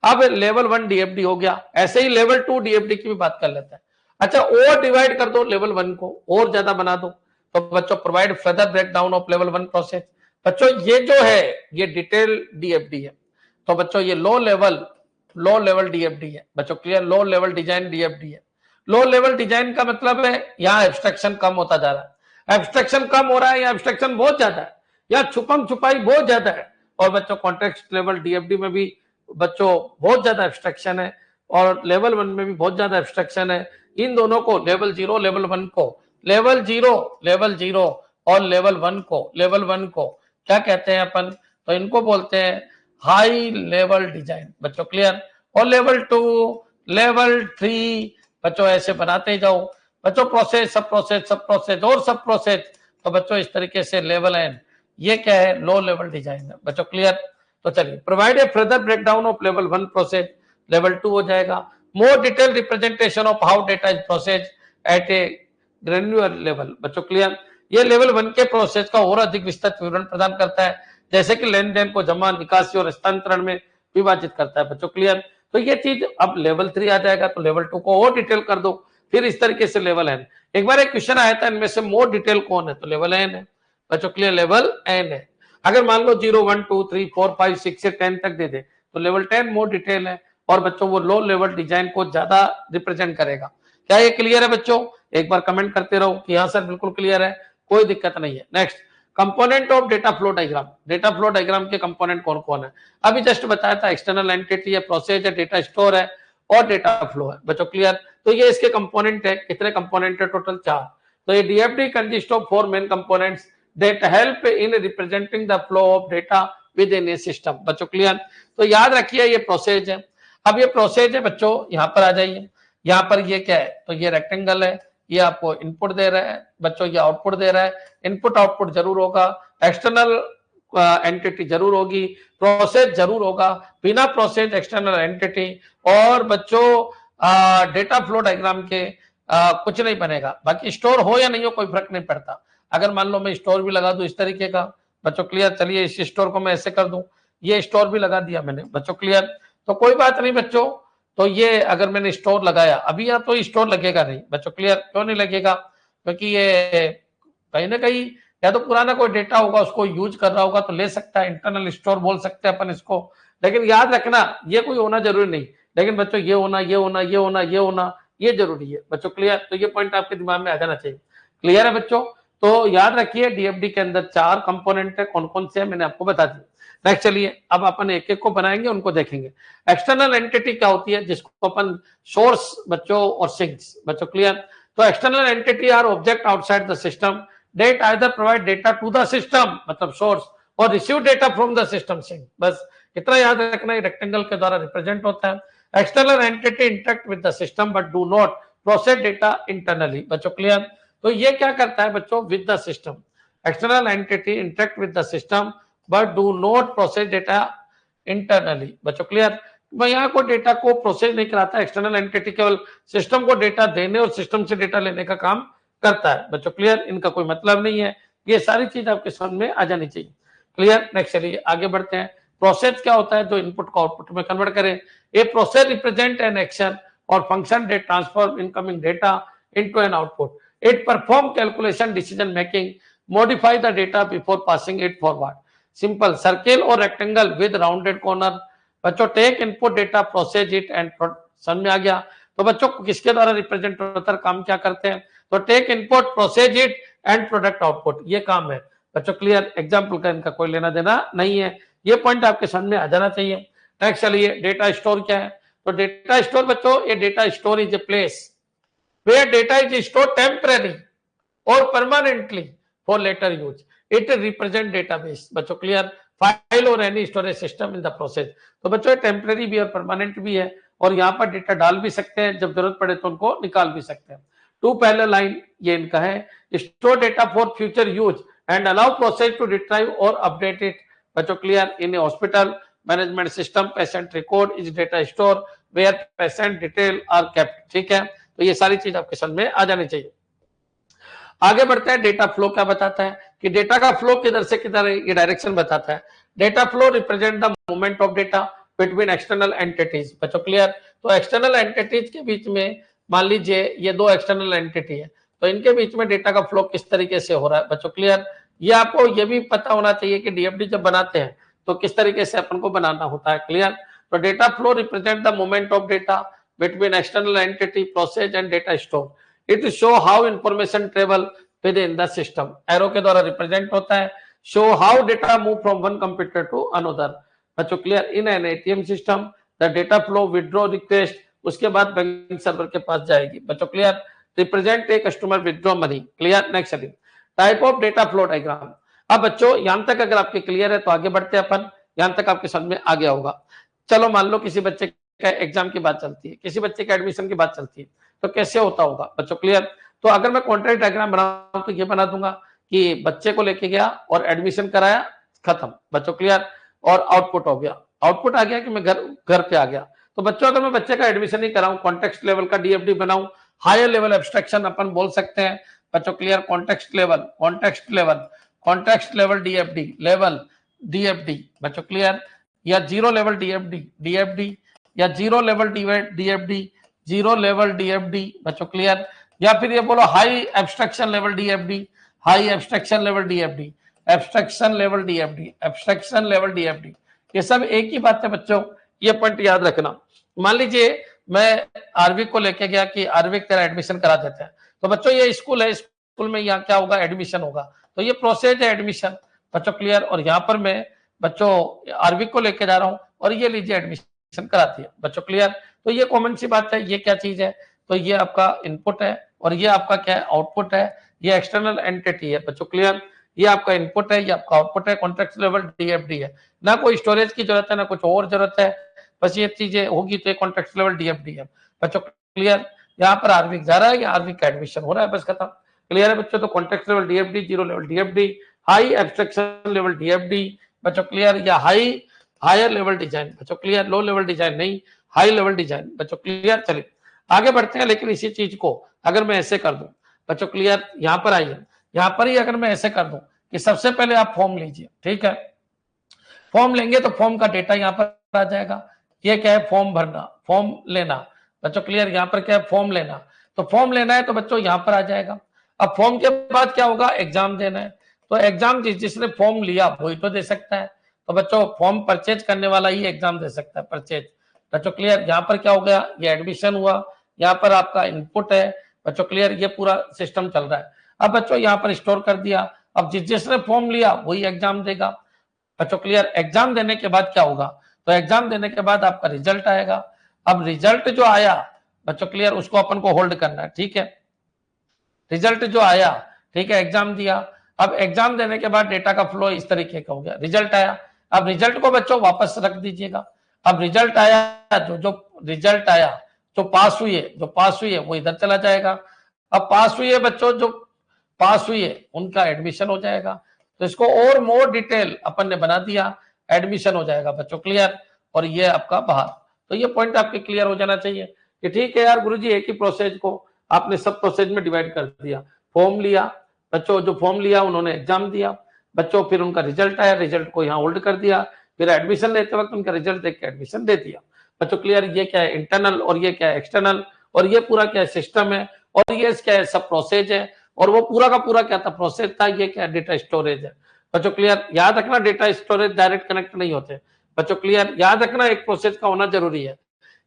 अब लेवल 1 डीएफडी हो गया, ऐसे ही लेवल 2 डीएफडी की भी बात कर लेते हैं। अच्छा, और डिवाइड कर दो लेवल 1 को, और ज्यादा बना दो। तो बच्चों provide further breakdown of level 1 process. बच्चों ये जो है ये डिटेल डीएफडी है। तो बच्चों ये लो लेवल डीएफडी है बच्चों clear. Low level design DFD है। लो लेवल डिजाइन का मतलब है यहाँ एब्स्ट्रक्शन कम होता जा रहा है। एब्स्ट्रक्शन कम हो रहा है या एब्स्ट्रक्शन बहुत ज्यादा है या छुपम छुपाई बहुत ज्यादा है। और बच्चों कॉन्टेक्स्ट लेवल डीएफडी में भी बच्चों बहुत ज्यादा एब्स्ट्रक्शन है और लेवल 1 में भी बहुत ज्यादा एब्स्ट्रक्शन है। इन दोनों को लेवल 0 लेवल 1 को लेवल 0 और लेवल 1 को क्या कहते हैं अपन? तो इनको बोलते हैं हाई लेवल डिजाइन बच्चों क्लियर। और लेवल 2 लेवल 3 बच्चों ऐसे बनाते जाओ बच्चों। प्रोसेस सब प्रोसेस और सब प्रोसेस। तो बच्चों इस तरीके से लेवल एन, ये क्या है? लो लेवल डिजाइन है बच्चों क्लियर। तो चलिए provide a further breakdown of level 1 process, level 2 हो जाएगा। More detail representation of how data is process at A granular level बच्चों क्लियर। ये लेवल 1 के प्रोसेस का और अधिक विस्तृत विवरण प्रदान करता है, जैसे कि लेन देन को जमा, निकासी और हस्तांतरण में विभाजित करता है बच्चों क्लियर। तो ये चीज अब लेवल 3 आ जाएगा, तो लेवल 2 को और डिटेल कर दो। फिर इस तरीके से लेवल एन। एक बार एक क्वेश्चन आया था इनमें से मोर डिटेल कौन है? तो लेवल एन है बच्चों क्लियर, लेवल एन है। अगर मान लो 0 1 2 3 4 5 6 से 10 तक दे दे तो लेवल 10 मोर डिटेल है और बच्चों वो लो लेवल डिजाइन को ज्यादा रिप्रेजेंट करेगा। क्या ये क्लियर है बच्चों? एक बार कमेंट करते रहो कि हाँ सर बिल्कुल क्लियर है, कोई दिक्कत नहीं है। Next, component of data flow diagram. Data flow diagram के कंपोनेंट कौन कौन है? अभी जस्ट बताया था, एक्सटर्नल एंटिटी है, प्रोसेस है, डेटा स्टोर है और डेटा फ्लो है बच्चों क्लियर। तो ये इसके कंपोनेंट है। कितने कंपोनेंट है? टोटल 4। तो ये DFD consist of 4 main components that help in representing the flow of data within a system बच्चों क्लियर। तो याद रखिए ये प्रोसेस है। अब ये प्रोसेस है बच्चों, यहाँ पर आ जाइए। यहाँ पर ये क्या है? तो ये रेक्टेंगल है, ये आपको इनपुट दे रहा है बच्चों, ये आउटपुट दे रहा है। इनपुट आउटपुट जरूर होगा, एक्सटर्नल एंटिटी जरूर होगी, प्रोसेस जरूर होगा। बिना प्रोसेस एक्सटर्नल एंटिटी और बच्चों डेटा फ्लो डायग्राम के कुछ नहीं बनेगा। बाकी स्टोर हो या नहीं हो कोई फर्क नहीं पड़ता। अगर मान लो मैं स्टोर भी लगा दूं इस तरीके का बच्चों क्लियर, चलिए इस स्टोर को मैं ऐसे कर दूं, ये स्टोर भी लगा दिया मैंने बच्चों क्लियर, तो कोई बात नहीं बच्चों। तो ये अगर मैंने स्टोर लगाया अभी, या तो स्टोर लगेगा नहीं बच्चों क्लियर। क्यों नहीं लगेगा? क्योंकि ये कहीं ना कहीं या तो पुराना कोई डेटा होगा उसको यूज कर रहा होगा तो ले सकता है, इंटरनल स्टोर बोल सकते हैं अपन इसको। लेकिन याद रखना ये कोई होना जरूरी नहीं, लेकिन बच्चों ये होना ये होना ये होना ये होना ये जरूरी है बच्चों क्लियर। तो ये पॉइंट आपके दिमाग में आ जाना चाहिए। क्लियर है बच्चों? तो याद रखिए डीएफडी के अंदर 4 कंपोनेंट है, कौन कौन से है मैंने आपको बता दिया। नेक्स्ट चलिए अब अपन एक एक को बनाएंगे, उनको देखेंगे। एक्सटर्नल एंटिटी क्या होती है? जिसको अपन सोर्स बच्चों और सिंक्स बच्चों क्लियर। तो external entity are object outside the system that either provide data to the system मतलब सोर्स और receive data from the system sink. बस इतना याद रखना, है रेक्टेंगल के द्वारा रिप्रेजेंट होता है। External entity interact with the system but do not process data internally बच्चों क्लियर। तो ये क्या करता है बच्चों? With the system. External entity interact with the system but do not process data internally बच्चों क्लियर। मैं यहाँ को डेटा को प्रोसेस नहीं कराता, एक्सटर्नल एंटिटी केवल सिस्टम को डेटा देने और सिस्टम से डेटा लेने का काम करता है बच्चों क्लियर। इनका कोई मतलब नहीं है, ये सारी चीज आपके समझ में आ जानी चाहिए। क्लियर? नेक्स्ट चलिए आगे बढ़ते हैं। प्रोसेस क्या होता है? जो इनपुट को आउटपुट में कन्वर्ट करे। A process represent an action और function that transform incoming data into an output. It perform calculation, decision making, modify the data before passing it forward. Simple circle or rectangle with rounded corner. बच्चों take input data, process it and समझ में आ गया। तो बच्चों किसके द्वारा रिप्रेजेंट होता है, काम क्या करते हैं, तो take input, process it and product output, ये काम है बच्चों। क्लियर, एग्जाम्पल का इनका कोई लेना देना नहीं है, ये पॉइंट आपके समझ में आ जाना चाहिए। नेक्स्ट चलिए, डेटा स्टोर क्या है, तो डेटा स्टोर बच्चों, ये data store is a place where data is store temporary और permanently for later use, it represent database बच्चों। क्लियर, फाइल और any storage system in the process, तो बच्चों टेम्पररी भी और परमानेंट भी है, और यहाँ पर डेटा डाल भी सकते हैं, जब जरूरत पड़े तो उनको निकाल भी सकते हैं। टू पहले लाइन ये इनका है, store data for future use and allow process to retrieve और अपडेट इट बच्चों। Clear, in hospital management system patient record is data store where patient detail are kept. ठीक है, तो ये सारी चीज आपके समझ में आ जानी चाहिए। आगे बढ़ते हैं, डेटा फ्लो क्या बताता है कि डेटा का फ्लो किधर से किधर ये डायरेक्शन बताता है। Data flow represent the movement of data between external entities बच्चों। क्लियर, तो एक्सटर्नल एंटिटीज के बीच में मान लीजिए ये दो एक्सटर्नल एंटिटी है, तो इनके बीच में डेटा का फ्लो किस तरीके से हो रहा है बच्चों। क्लियर, ये आपको ये भी पता होना चाहिए कि डीएफडी जब बनाते हैं तो किस तरीके से अपन को बनाना होता है। क्लियर, तो data flow represent the movement of data between external entity process and data store. It show how information travel within the system, arrow के द्वारा रिप्रेजेंट होता है। Show how data move from one computer to another बच्चों। Clear, in an ATM system the data flow withdraw request, उसके बाद बैंक सर्वर के पास जाएगी बच्चों। Clear, represent a customer withdraw money. Clear, next type of data flow diagram. अब बच्चों यहां तक अगर आपके क्लियर है तो आगे बढ़ते हैं अपन, यहां तक आपके समझ में आ गया होगा। चलो मान लो किसी बच्चे का एग्जाम की बात चलती है, किसी बच्चे का एडमिशन की बात चलती है, तो कैसे होता होगा बच्चों। क्लियर, तो अगर मैं कॉन्ट्रैक्ट डायग्राम बनाऊं तो ये बना दूंगा कि बच्चे को लेके गया और एडमिशन कराया, खत्म बच्चों। क्लियर, और आउटपुट हो गया, आउटपुट आ गया कि मैं घर पे आ गया। तो बच्चों अगर मैं बच्चे का एडमिशन नहीं कराऊं, कॉन्टेक्स्ट लेवल का डीएफडी बनाऊं, हायर लेवल एब्स्ट्रैक्शन अपन बोल सकते हैं बच्चों। क्लियर, कॉन्टेक्स्ट लेवल डीएफडी बच्चों। क्लियर, या जीरो लेवल डीएफडी या जीरो लेवल डीएफडी बच्चों। क्लियर, या फिर ये बोलो हाई एब्स्ट्रैक्शन लेवल डीएफडी ये सब एक ही बात है बच्चों, ये पॉइंट याद रखना। मान लीजिए मैं आरविक को लेके गया कि आरविक तेरा एडमिशन करा देते हैं, तो बच्चों ये स्कूल है, स्कूल में यहाँ क्या होगा, एडमिशन होगा, तो ये प्रोसेस है एडमिशन बच्चों। क्लियर, और यहाँ पर मैं बच्चों आरविक को लेके जा रहा हूँ और ये लीजिए एडमिशन कराती है बच्चों। क्लियर, तो ये कॉमन सी बात है, ये क्या चीज है, तो ये आपका इनपुट है और ये आपका क्या है, आउटपुट है। ये एक्सटर्नल एंटिटी है बच्चों। क्लियर, ये आपका इनपुट है, ये आपका आउटपुट है, कॉन्ट्रैक्ट लेवल डीएफडी है, ना कोई स्टोरेज की जरूरत है ना कुछ और जरूरत है, बस ये चीजें होगी तो कॉन्ट्रैक्ट लेवल डीएफडी है बच्चों। क्लियर, यहाँ पर आरविक जा रहा है या आरविक का एडमिशन हो रहा है, बस खत्म। क्लियर है बच्चों, तो contract level DFD, zero level DFD, high abstraction level DFD बच्चों। क्लियर, या हायर लेवल डिजाइन बच्चों। क्लियर, लो लेवल डिजाइन नहीं, हाई लेवल डिजाइन बच्चों। क्लियर, चलिए आगे बढ़ते हैं। लेकिन इसी चीज को अगर मैं ऐसे कर दूं बच्चों। क्लियर, यहाँ पर आइए, यहाँ पर ही अगर मैं ऐसे कर दूं कि सबसे पहले आप फॉर्म लीजिए, ठीक है, फॉर्म लेंगे तो फॉर्म का डेटा यहाँ पर आ जाएगा। ये क्या है, फॉर्म भरना, फॉर्म लेना बच्चों। क्लियर, यहाँ पर क्या है, फॉर्म लेना, तो फॉर्म लेना है तो बच्चों यहाँ पर आ जाएगा। अब फॉर्म के बाद क्या होगा, एग्जाम देना है, तो एग्जाम जिसने फॉर्म लिया वही तो दे सकता है, तो बच्चों फॉर्म परचेज करने वाला ही एग्जाम दे सकता है, परचेज बच्चों। क्लियर, यहाँ पर क्या हो गया, ये एडमिशन हुआ, यहाँ पर आपका इनपुट है बच्चों। क्लियर, ये पूरा सिस्टम चल रहा है। अब बच्चों यहाँ पर स्टोर कर दिया, अब जिसने फॉर्म लिया वही एग्जाम देगा बच्चों। क्लियर, एग्जाम देने के बाद क्या होगा, तो एग्जाम देने के बाद आपका रिजल्ट आएगा। अब रिजल्ट जो आया बच्चों, क्लियर, उसको अपन को होल्ड करना है, ठीक है, रिजल्ट जो आया, ठीक है, एग्जाम दिया। अब एग्जाम देने के बाद डेटा का फ्लो इस तरीके का हो गया, रिजल्ट आया, अब रिजल्ट को बच्चों वापस रख दीजिएगा। अब रिजल्ट आया, जो रिजल्ट आया, जो पास हुई है वो इधर चला जाएगा। अब पास हुई है बच्चों, जो पास हुई है उनका एडमिशन हो जाएगा, तो इसको और मोर डिटेल अपन ने बना दिया, एडमिशन हो जाएगा बच्चों। क्लियर, और ये आपका बाहर, तो ये पॉइंट आपके क्लियर हो जाना चाहिए कि ठीक है यार गुरुजी, एक ही प्रोसेस को आपने सब प्रोसेस में डिवाइड कर दिया। फॉर्म लिया बच्चों, जो फॉर्म लिया उन्होंने एग्जाम दिया बच्चों, फिर उनका रिजल्ट आया, रिजल्ट को यहाँ होल्ड कर दिया, फिर एडमिशन लेते वक्त उनका रिजल्ट देख के एडमिशन दे दिया बच्चों। क्लियर, ये क्या है, इंटरनल, और ये क्या है, एक्सटर्नल, और ये पूरा क्या है, सिस्टम है, और ये क्या है, सब प्रोसेस है, और वो पूरा का पूरा क्या था, प्रोसेस था। ये क्या, डेटा स्टोरेज है बच्चों। क्लियर, याद रखना डेटा स्टोरेज डायरेक्ट कनेक्ट नहीं होते बच्चों। क्लियर, याद रखना एक प्रोसेस का होना जरूरी है,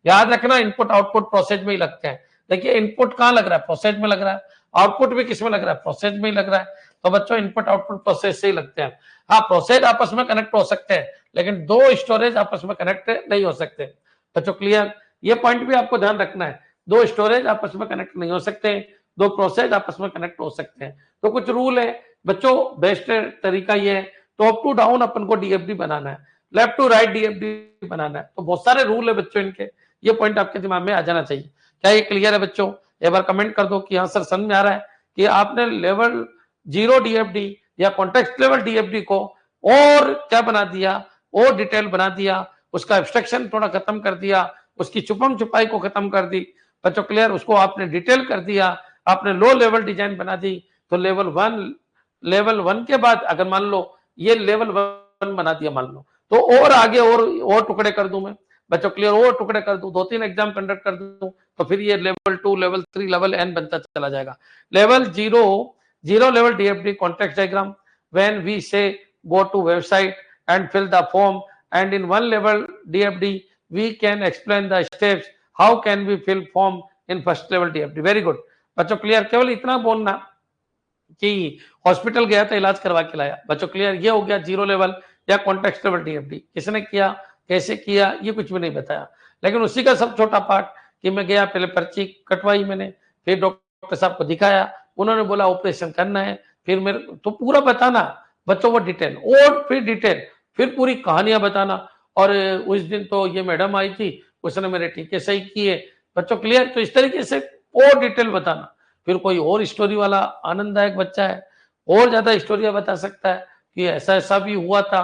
याद रखना इनपुट आउटपुट प्रोसेस में ही लगते हैं। देखिए इनपुट कहाँ लग रहा है, प्रोसेस में लग रहा है, आउटपुट भी किस में लग रहा है, प्रोसेस में ही लग रहा है। तो बच्चों इनपुट आउटपुट प्रोसेस से ही लगते हैं। हाँ प्रोसेस आपस में कनेक्ट हो सकते हैं, लेकिन दो स्टोरेज आपस में कनेक्ट नहीं हो सकते। बच्चों क्लियर, ये पॉइंट भी आपको ध्यान रखना है। दो स्टोरेज आपस में कनेक्ट नहीं हो सकते, दो प्रोसेस आपस में कनेक्ट हो सकते हैं। तो कुछ रूल है बच्चों, बेस्ट तरीका ये है, टॉप टू डाउन अपन को डीएफडी बनाना है, लेफ्ट टू राइट डीएफडी बनाना है। तो बहुत सारे रूल है बच्चों इनके, ये पॉइंट आपके दिमाग में आ जाना चाहिए। क्या ये क्लियर है बच्चों? एक बार कमेंट कर दो कि हाँ सर समझ में आ रहा है कि आपने लेवल 0 डीएफडी या कॉन्टेक्स्ट लेवल डीएफडी को और क्या बना दिया, और डिटेल बना दिया, उसका एब्स्ट्रक्शन थोड़ा खत्म कर दिया, उसकी छुपम छुपाई को खत्म कर दी। बच्चों क्लियर, उसको आपने डिटेल कर दिया, आपने लो लेवल डिजाइन बना दी। तो लेवल वन के बाद अगर मान लो ये लेवल 1 बना दिया मान लो, तो और आगे और टुकड़े कर दूं मैं बच्चों क्लियर, और टुकड़े कर दूं, 2-3 एग्जाम कंडक्ट कर दूं, तो फिर ये लेवल 2 लेवल 3 लेवल n बनता चला जाएगा। Level 0 level DFD context diagram, when we say go to website and fill the form, and in one level DFD we can explain the steps how can we fill form in first level DFD। Very good बच्चों क्लियर, केवल इतना बोलना कि हॉस्पिटल गया था इलाज करवा के लाया। बच्चों क्लियर, ये हो गया 0 लेवल या कॉन्टेक्स्ट लेवल डीएफडी। किसने किया, कैसे किया, ये कुछ भी नहीं बताया, लेकिन उसी का सब छोटा पार्ट कि मैं गया, पहले पर्ची कटवाई मैंने, फिर डॉक्टर साहब को दिखाया, उन्होंने बोला ऑपरेशन करना है, फिर मेरे तो पूरा बताना बच्चों वो डिटेल, और फिर डिटेल, फिर पूरी कहानियां बताना। और उस दिन तो ये मैडम आई थी, उसने मेरे टीके सही किए। बच्चों क्लियर, तो इस तरीके से और डिटेल बताना। फिर कोई और स्टोरी वाला आनंददायक बच्चा है, और ज्यादा स्टोरियां बता सकता है कि ऐसा ऐसा भी हुआ था,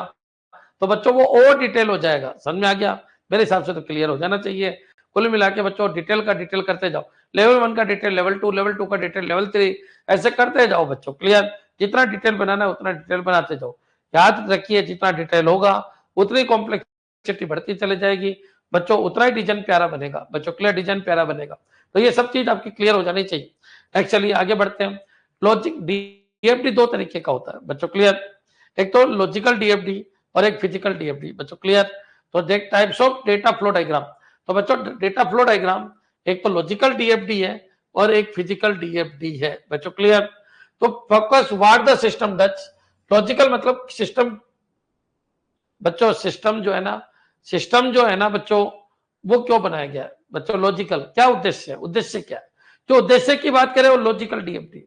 तो बच्चों वो और डिटेल हो जाएगा। समझ में आ गया? मेरे हिसाब से तो क्लियर हो जाना चाहिए। कुल मिला के बच्चों डिटेल का डिटेल करते जाओ, लेवल 1 का डिटेल, लेवल 2 का डिटेल, लेवल 3, ऐसे करते जाओ बच्चों क्लियर। जितना डिटेल बनाना है उतना डिटेल बनाते जाओ। याद रखिए जितना डिटेल होगा उतनी कॉम्प्लेक्सिटी बढ़ती चली जाएगी बच्चों, उतना ही डिजाइन प्यारा बनेगा बच्चों क्लियर, डिजाइन प्यारा बनेगा। तो ये सब चीज आपकी क्लियर हो जानी चाहिए। नेक्स्ट चलिए आगे बढ़ते हैं। लॉजिक डीएफडी दो तरीके का होता है बच्चों क्लियर, एक तो लॉजिकल डीएफडी और एक फिजिकल डीएफडी बच्चों क्लियर। तो देख types of data flow diagram, तो बच्चों डेटा फ्लो डायग्राम एक तो लॉजिकल डीएफडी है और एक फिजिकल डीएफडी है बच्चों क्लियर। तो focus what the system does, logical मतलब सिस्टम बच्चों, सिस्टम जो है ना बच्चों, वो क्यों बनाया गया है बच्चों, लॉजिकल क्या उद्देश्य है, उद्देश्य क्या है। जो उद्देश्य की बात करें वो लॉजिकल डीएफडी,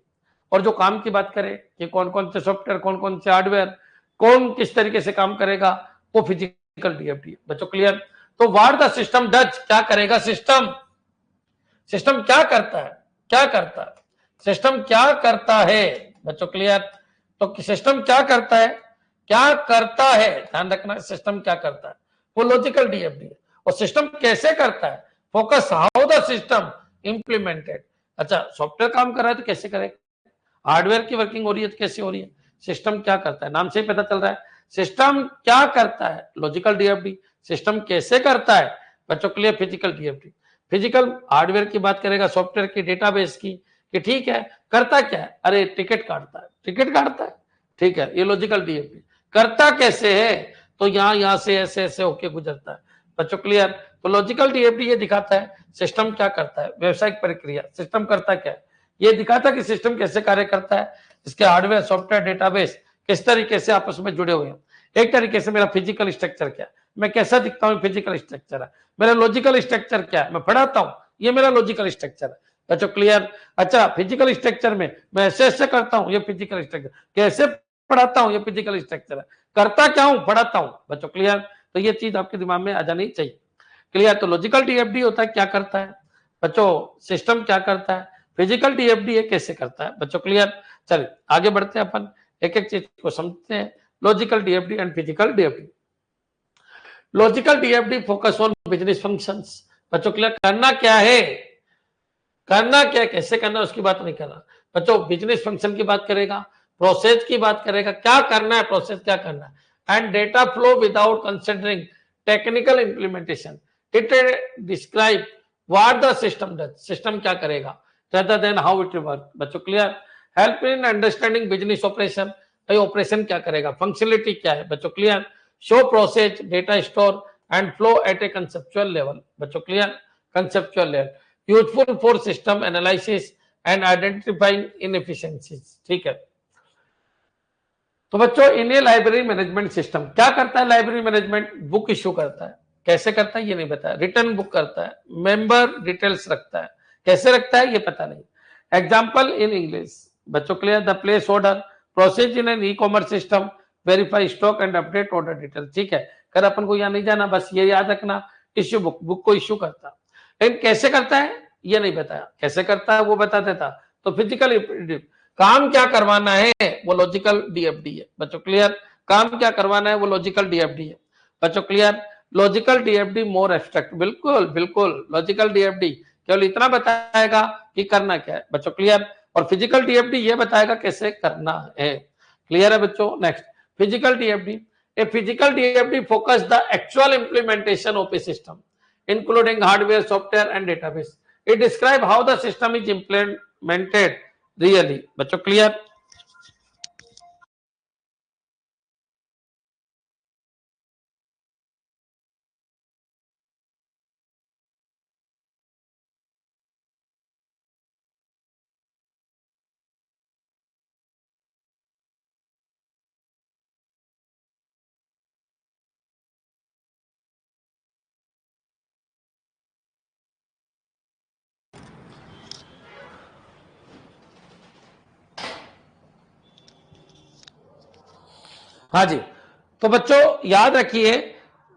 और जो काम की बात करें कि कौन कौन से सॉफ्टवेयर, कौन कौन से हार्डवेयर, कौन किस तरीके से काम करेगा, वो फिजिकल डीएफडी बच्चों क्लियर। तो व्हाट द सिस्टम डज, क्या करेगा सिस्टम, सिस्टम क्या करता है, क्या करता है सिस्टम, क्या करता है बच्चों क्लियर। तो सिस्टम क्या करता है, क्या करता है, ध्यान रखना सिस्टम क्या करता है, वो लॉजिकल डीएफडी है। और सिस्टम कैसे करता है, focus how the system implemented. अच्छा सॉफ्टवेयर काम कर रहा है तो कैसे करेगा, हार्डवेयर की वर्किंग हो रही है तो कैसे हो रही है, सिस्टम क्या करता है, नाम से ही पता चल रहा है सिस्टम क्या करता है, लॉजिकल डीएफडी। सिस्टम कैसे करता है बच्चों clear, physical DFD. Physical hardware की बात करेगा, सॉफ्टवेयर की, डेटाबेस की, कि ठीक है करता क्या है, अरे टिकट काटता है, टिकट काटता है, ठीक है ये लॉजिकल डीएफडी। करता कैसे है, तो यहाँ से ऐसे ऐसे होके गुजरता है बच्चों क्लियर। तो लॉजिकल डीएफडी ये दिखाता है सिस्टम क्या करता है, व्यवसायिक प्रक्रिया सिस्टम करता क्या है, ये दिखाता है कि सिस्टम कैसे कार्य करता है, इसके हार्डवेयर सॉफ्टवेयर डेटाबेस किस तरीके से आपस में जुड़े हुए हैं। एक तरीके से मेरा फिजिकल स्ट्रक्चर क्या है, मैं कैसा दिखता हूँ, फिजिकल स्ट्रक्चर है। मेरा लॉजिकल स्ट्रक्चर क्या है, मैं पढ़ाता हूँ, ये मेरा लॉजिकल स्ट्रक्चर है बच्चों क्लियर। अच्छा फिजिकल स्ट्रक्चर में मैं ऐसे ऐसे करता हूँ, ये फिजिकल स्ट्रक्चर, कैसे पढ़ाता हूँ, ये फिजिकल स्ट्रक्चर है, करता क्या हूँ, पढ़ाता हूँ बच्चों क्लियर। तो ये चीज आपके दिमाग में आ जानी चाहिए क्लियर। तो लॉजिकल डीएफडी होता है क्या करता है बच्चों, सिस्टम क्या करता है, फिजिकल डीएफडी है कैसे करता है बच्चों क्लियर। चलिए आगे बढ़ते हैं, अपन एक एक चीज को समझते हैं। Logical DFD and physical DFD. Logical DFD focus on business functions बच्चों क्लियर। करना क्या है, करना क्या है, कैसे करना है उसकी बात नहीं करना बच्चों, बिजनेस फंक्शन की बात करेगा, प्रोसेस की बात करेगा, क्या करना है, प्रोसेस क्या करना है। And data flow without considering technical implementation, it describe what the system does, system क्या करेगा rather than how it work बच्चों clear. Help in understanding business operation, भाई ऑपरेशन क्या करेगा, फंक्शनलिटी क्या है बच्चों clear. Show process, data store, and flow at a conceptual level. बच्चों clear? Conceptual level. Useful for system analysis and identifying inefficiencies. ठीक है. तो बच्चों इन्हें लाइब्रेरी मैनेजमेंट सिस्टम क्या करता है? लाइब्रेरी मैनेजमेंट बुक इश्यू करता है. कैसे करता है ये नहीं बताया. रिटर्न बुक करता है, मेंबर डिटेल्स रखता है, कैसे रखता है ये पता नहीं. Example in English. बच्चों clear? The place order process in an e commerce system, verify stock and update order detail. ठीक है. कर अपन को यहाँ नहीं जाना, बस ये याद रखना इश्यू बुक को इश्यू करता. लेकिन कैसे करता है ये नहीं बताया. कैसे करता है वो बता देता. तो फिजिकल काम क्या करवाना है वो लॉजिकल डीएफडी है. बच्चों क्लियर? काम क्या करवाना है वो लॉजिकल डीएफडी है. बच्चों क्लियर? लॉजिकल डीएफडी मोर एब्स्ट्रैक्ट. बिल्कुल बिल्कुल. लॉजिकल डीएफडी केवल इतना बताएगा कि करना क्या है. बच्चों क्लियर? और फिजिकल डीएफडी ये बताएगा कैसे करना है. क्लियर है बच्चों? Next physical DFD. A physical DFD focus the actual implementation of a system including hardware, software and database. It describe how the system is implemented really. बच्चों क्लियर? हाँ जी. तो बच्चों याद रखिए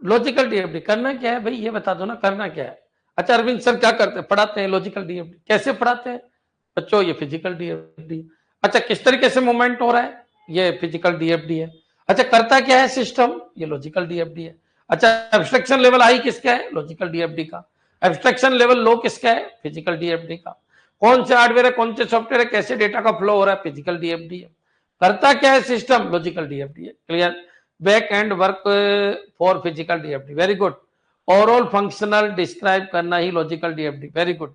लॉजिकल डीएफडी करना क्या है भाई ये बता दो ना. करना क्या है? अच्छा अरविंद सर क्या करते हैं? पढ़ाते हैं लॉजिकल डीएफडी. कैसे पढ़ाते हैं? बच्चों ये फिजिकल डीएफडी. अच्छा किस तरीके से मूवमेंट हो रहा है? ये फिजिकल डीएफडी है. अच्छा करता क्या है सिस्टम? ये लॉजिकल डीएफडी है. अच्छा एब्स्ट्रैक्शन लेवल हाई किसका है? लॉजिकल डीएफडी का. एब्स्ट्रैक्शन लेवल लो किसका है? फिजिकल डीएफडी का. कौन से हार्डवेयर है, कौन से सॉफ्टवेयर है, कैसे डेटा का फ्लो हो रहा है? फिजिकल डीएफडी है. करता क्या है सिस्टम? लॉजिकल डीएफडी है. Clear? Back end work for physical DFD. Very good. Overall functional describe करना ही logical DFD. Very good.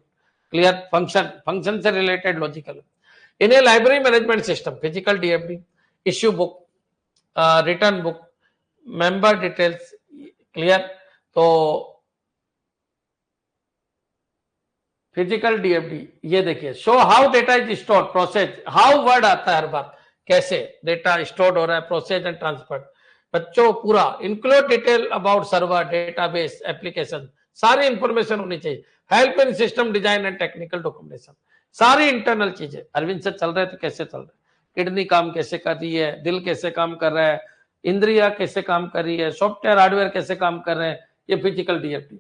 Clear? Function से रिलेटेड लॉजिकल. इन्हें library management system physical DFD, issue book, return book, member details. Clear? तो फिजिकल डीएफडी ये देखिए show how data is stored, process. How word आता है हर बार. कैसे डेटा स्टोर्ड हो रहा है, प्रोसेस एंड ट्रांसफर. बच्चों पूरा include detail about server, database, application. सारी इंफॉर्मेशन होनी चाहिए. Help in system design and technical documentation. सारी इंटरनल चीजें. अरविंद से चल रहे हैं तो कैसे चल रहे हैं? किडनी काम कैसे कर रही है, दिल कैसे काम कर रहा है, इंद्रिया कैसे काम कर रही है, सॉफ्टवेयर हार्डवेयर कैसे काम कर रहे हैं, ये फिजिकल डीएफडी.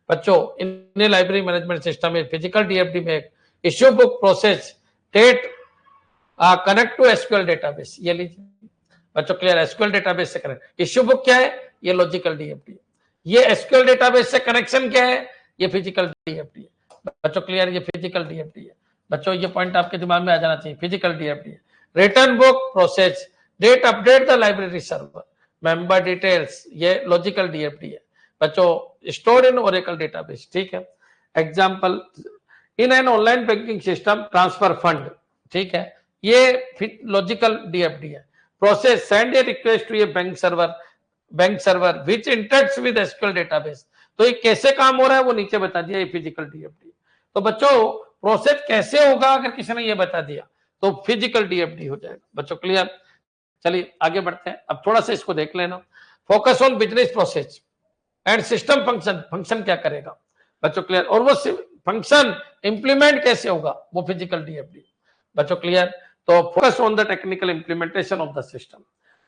बच्चों इंडियन लाइब्रेरी मैनेजमेंट सिस्टम में फिजिकल डीएफडी में issue book, process, date, connect to SQL database. ये लीजिए बच्चों क्लियर? एसक्यूएल डेटाबेस से कनेक्ट. इश्यू बुक क्या है? ये लॉजिकल डीएफडी. ये एसक्यूएल डेटाबेस से कनेक्शन क्या है? ये फिजिकल डीएफडी है. बच्चों क्लियर? ये फिजिकल डीएफडी है. बच्चों ये पॉइंट आपके दिमाग में आ जाना चाहिए. फिजिकल डीएफडी है. Return book, process, date, update the library server, member details, ये लॉजिकल डीएफडी है. बच्चों स्टोर इन ओरेकल डेटाबेस. ठीक है. Example in an online banking system transfer fund. ठीक है. ये लॉजिकल डीएफडी है. Process send a request to a bank server which interacts with SQL database. तो ये कैसे काम हो रहा है वो नीचे बता दिया. ये फिजिकल डीएफडी. तो बच्चों प्रोसेस कैसे होगा अगर किसी ने ये बता दिया तो फिजिकल डीएफडी हो जाएगा. बच्चों क्लियर? चलिए आगे बढ़ते हैं. अब थोड़ा सा इसको देख लेना. Focus on business process and system function. Function क्या करेगा? बच्चों क्लियर? और वो फंक्शन इंप्लीमेंट कैसे होगा वो फिजिकल डीएफडी. बच्चों क्लियर? तो focus on the technical implementation of the system.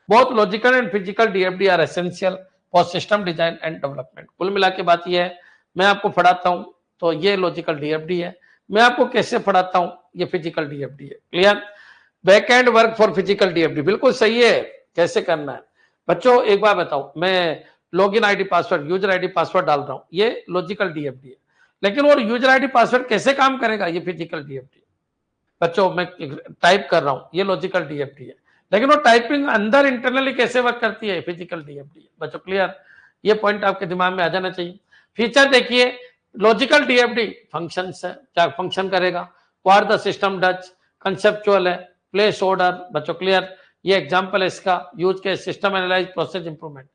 Both logical and physical DFD are essential for system design and development. कुल मिला के बात ये है मैं आपको पढ़ाता हूं तो ये लॉजिकल डीएफडी है. मैं आपको कैसे पढ़ाता हूं ये फिजिकल डीएफडी है. Clear? Back end work for physical DFD. बिल्कुल सही है. कैसे करना है बच्चों एक बार बताओ. मैं login ID password, user ID password डाल रहा हूं, ये लॉजिकल डीएफडी है. लेकिन वो यूजर आईडी पासवर्ड कैसे काम करेगा? ये फिजिकल डीएफडी. बच्चों मैं टाइप कर रहा हूं, ये लॉजिकल डीएफडी है. लेकिन वो टाइपिंग अंदर इंटरनली कैसे वर्क करती है? फिजिकल डीएफडी है. बच्चों क्लियर? ये पॉइंट आपके दिमाग में आ जाना चाहिए. फीचर देखिए लॉजिकल डीएफडी फंक्शन है. क्या फंक्शन करेगा? What the system does, conceptual है, प्लेस ऑर्डर. बच्चों क्लियर? ये एग्जांपल है इसका. यूज के system analyse, process improvement.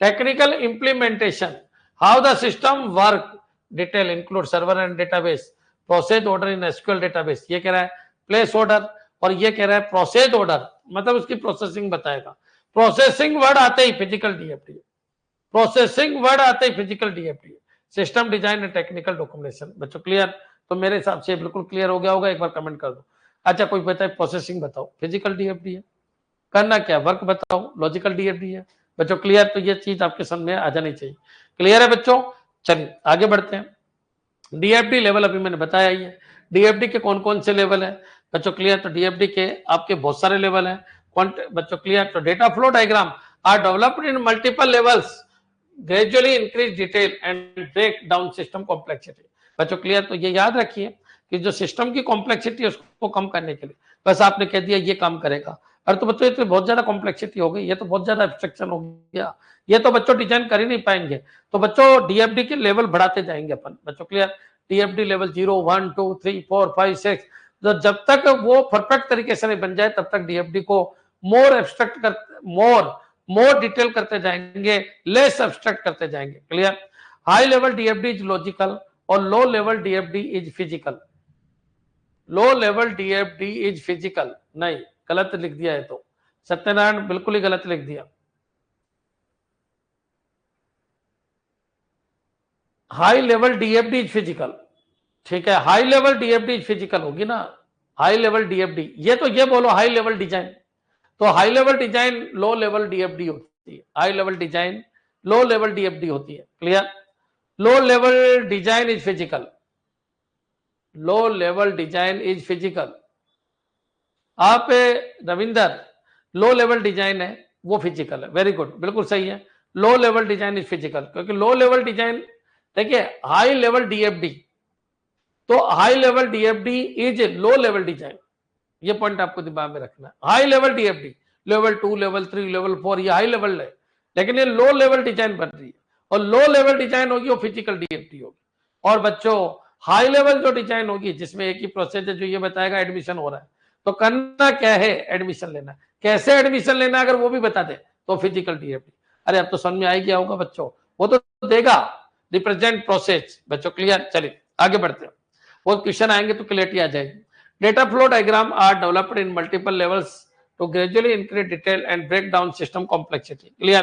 Technical implementation how the system work detail include server and database, process order in SQL database. ये कह रहा है प्लेस ऑर्डर, और ये कह रहा है प्रोसेस ऑर्डर, मतलब उसकी प्रोसेसिंग बताएगा। प्रोसेसिंग वर्ड आते ही फिजिकल डीएफडी, प्रोसेसिंग वर्ड आते ही physical DFD, system design and technical documentation. बच्चों क्लियर? तो मेरे हिसाब से बिल्कुल क्लियर हो गया होगा, एक बार कमेंट कर दो। अच्छा कोई बताए प्रोसेसिंग बताओ, फिजिकल डीएफडी है, करना क्या, वर्क बताओ, लॉजिकल डीएफडी है। बच्चों क्लियर? तो ये चीज आपके समझ में आ जानी चाहिए। क्लियर है बच्चों? चलिए आगे बढ़ते हैं। डीएफडी लेवल अभी मैंने बताया ही है। डीएफडी के कौन कौन से लेवल है बच्चों? क्लियर? तो डीएफडी के आपके बहुत सारे लेवल हैं। बच्चों क्लियर? तो data flow diagram are developed in multiple levels, gradually increase detail and break down system complexity. बच्चों क्लियर? तो ये याद रखिए कि जो सिस्टम की कॉम्प्लेक्सिटी है उसको कम करने के लिए बस आपने कह दिया ये काम करेगा। अरे तो बच्चों ये तो बहुत ज्यादा कॉम्प्लेक्सिटी हो गई, ये तो बहुत ज्यादा एब्स्ट्रक्शन हो गया, ये तो बच्चों डिजाइन कर ही नहीं पाएंगे। तो बच्चों डीएफडी के लेवल बढ़ाते जाएंगे अपन। बच्चों क्लियर? डीएफडी लेवल 0, 1, 2, 3, 4, 5, 6, तो जब तक वो परफेक्ट तरीके से नहीं बन जाए तब तक डीएफडी को मोर एब्स्ट्रैक्ट कर, मोर डिटेल करते जाएंगे, लेस एब्स्ट्रैक्ट करते जाएंगे। Clear? High level DFD is logical और low level DFD is physical. Low level DFD is physical, नहीं गलत लिख दिया है, तो सत्यनारायण बिल्कुल ही गलत लिख दिया। High level DFD is physical, ठीक है, high level DFD is physical होगी ना, हाई लेवल डीएफडी, ये तो ये बोलो हाई लेवल डिजाइन, तो high level design low level DFD होती है, high level design low level DFD होती है। Clear? Low level design is physical, low level design is physical. आप रविंदर लो लेवल डिजाइन है वो फिजिकल है, वेरी गुड, बिल्कुल सही है। Low level design is physical, क्योंकि लो लेवल डिजाइन देखिए हाई लेवल डीएफडी, तो high level DFD is low level design, ये पॉइंट आपको दिमाग में रखना है। High level DFD level 2, level 3, level 4 ये हाई लेवल है, लेकिन ये लो लेवल डिजाइन बन रही है, और लो लेवल डिजाइन होगी वो फिजिकल डीएफडी होगी। और बच्चों हाई लेवल जो डिजाइन होगी जिसमें एक ही प्रोसेस है जो ये बताएगा एडमिशन हो रहा है, तो करना क्या है, एडमिशन लेना, कैसे एडमिशन लेना अगर वो भी बता दे तो फिजिकल डीएफडी। अरे अब तो समझ में आ गया होगा बच्चों, वो तो देगा रिप्रेजेंट प्रोसेस। बच्चों क्लियर? चलिए आगे बढ़ते हैं, वो क्वेश्चन आएंगे तो क्लियरिटी आ जाएगी। Data flow diagram are developed in multiple levels to gradually increase detail and break down system complexity. Clear?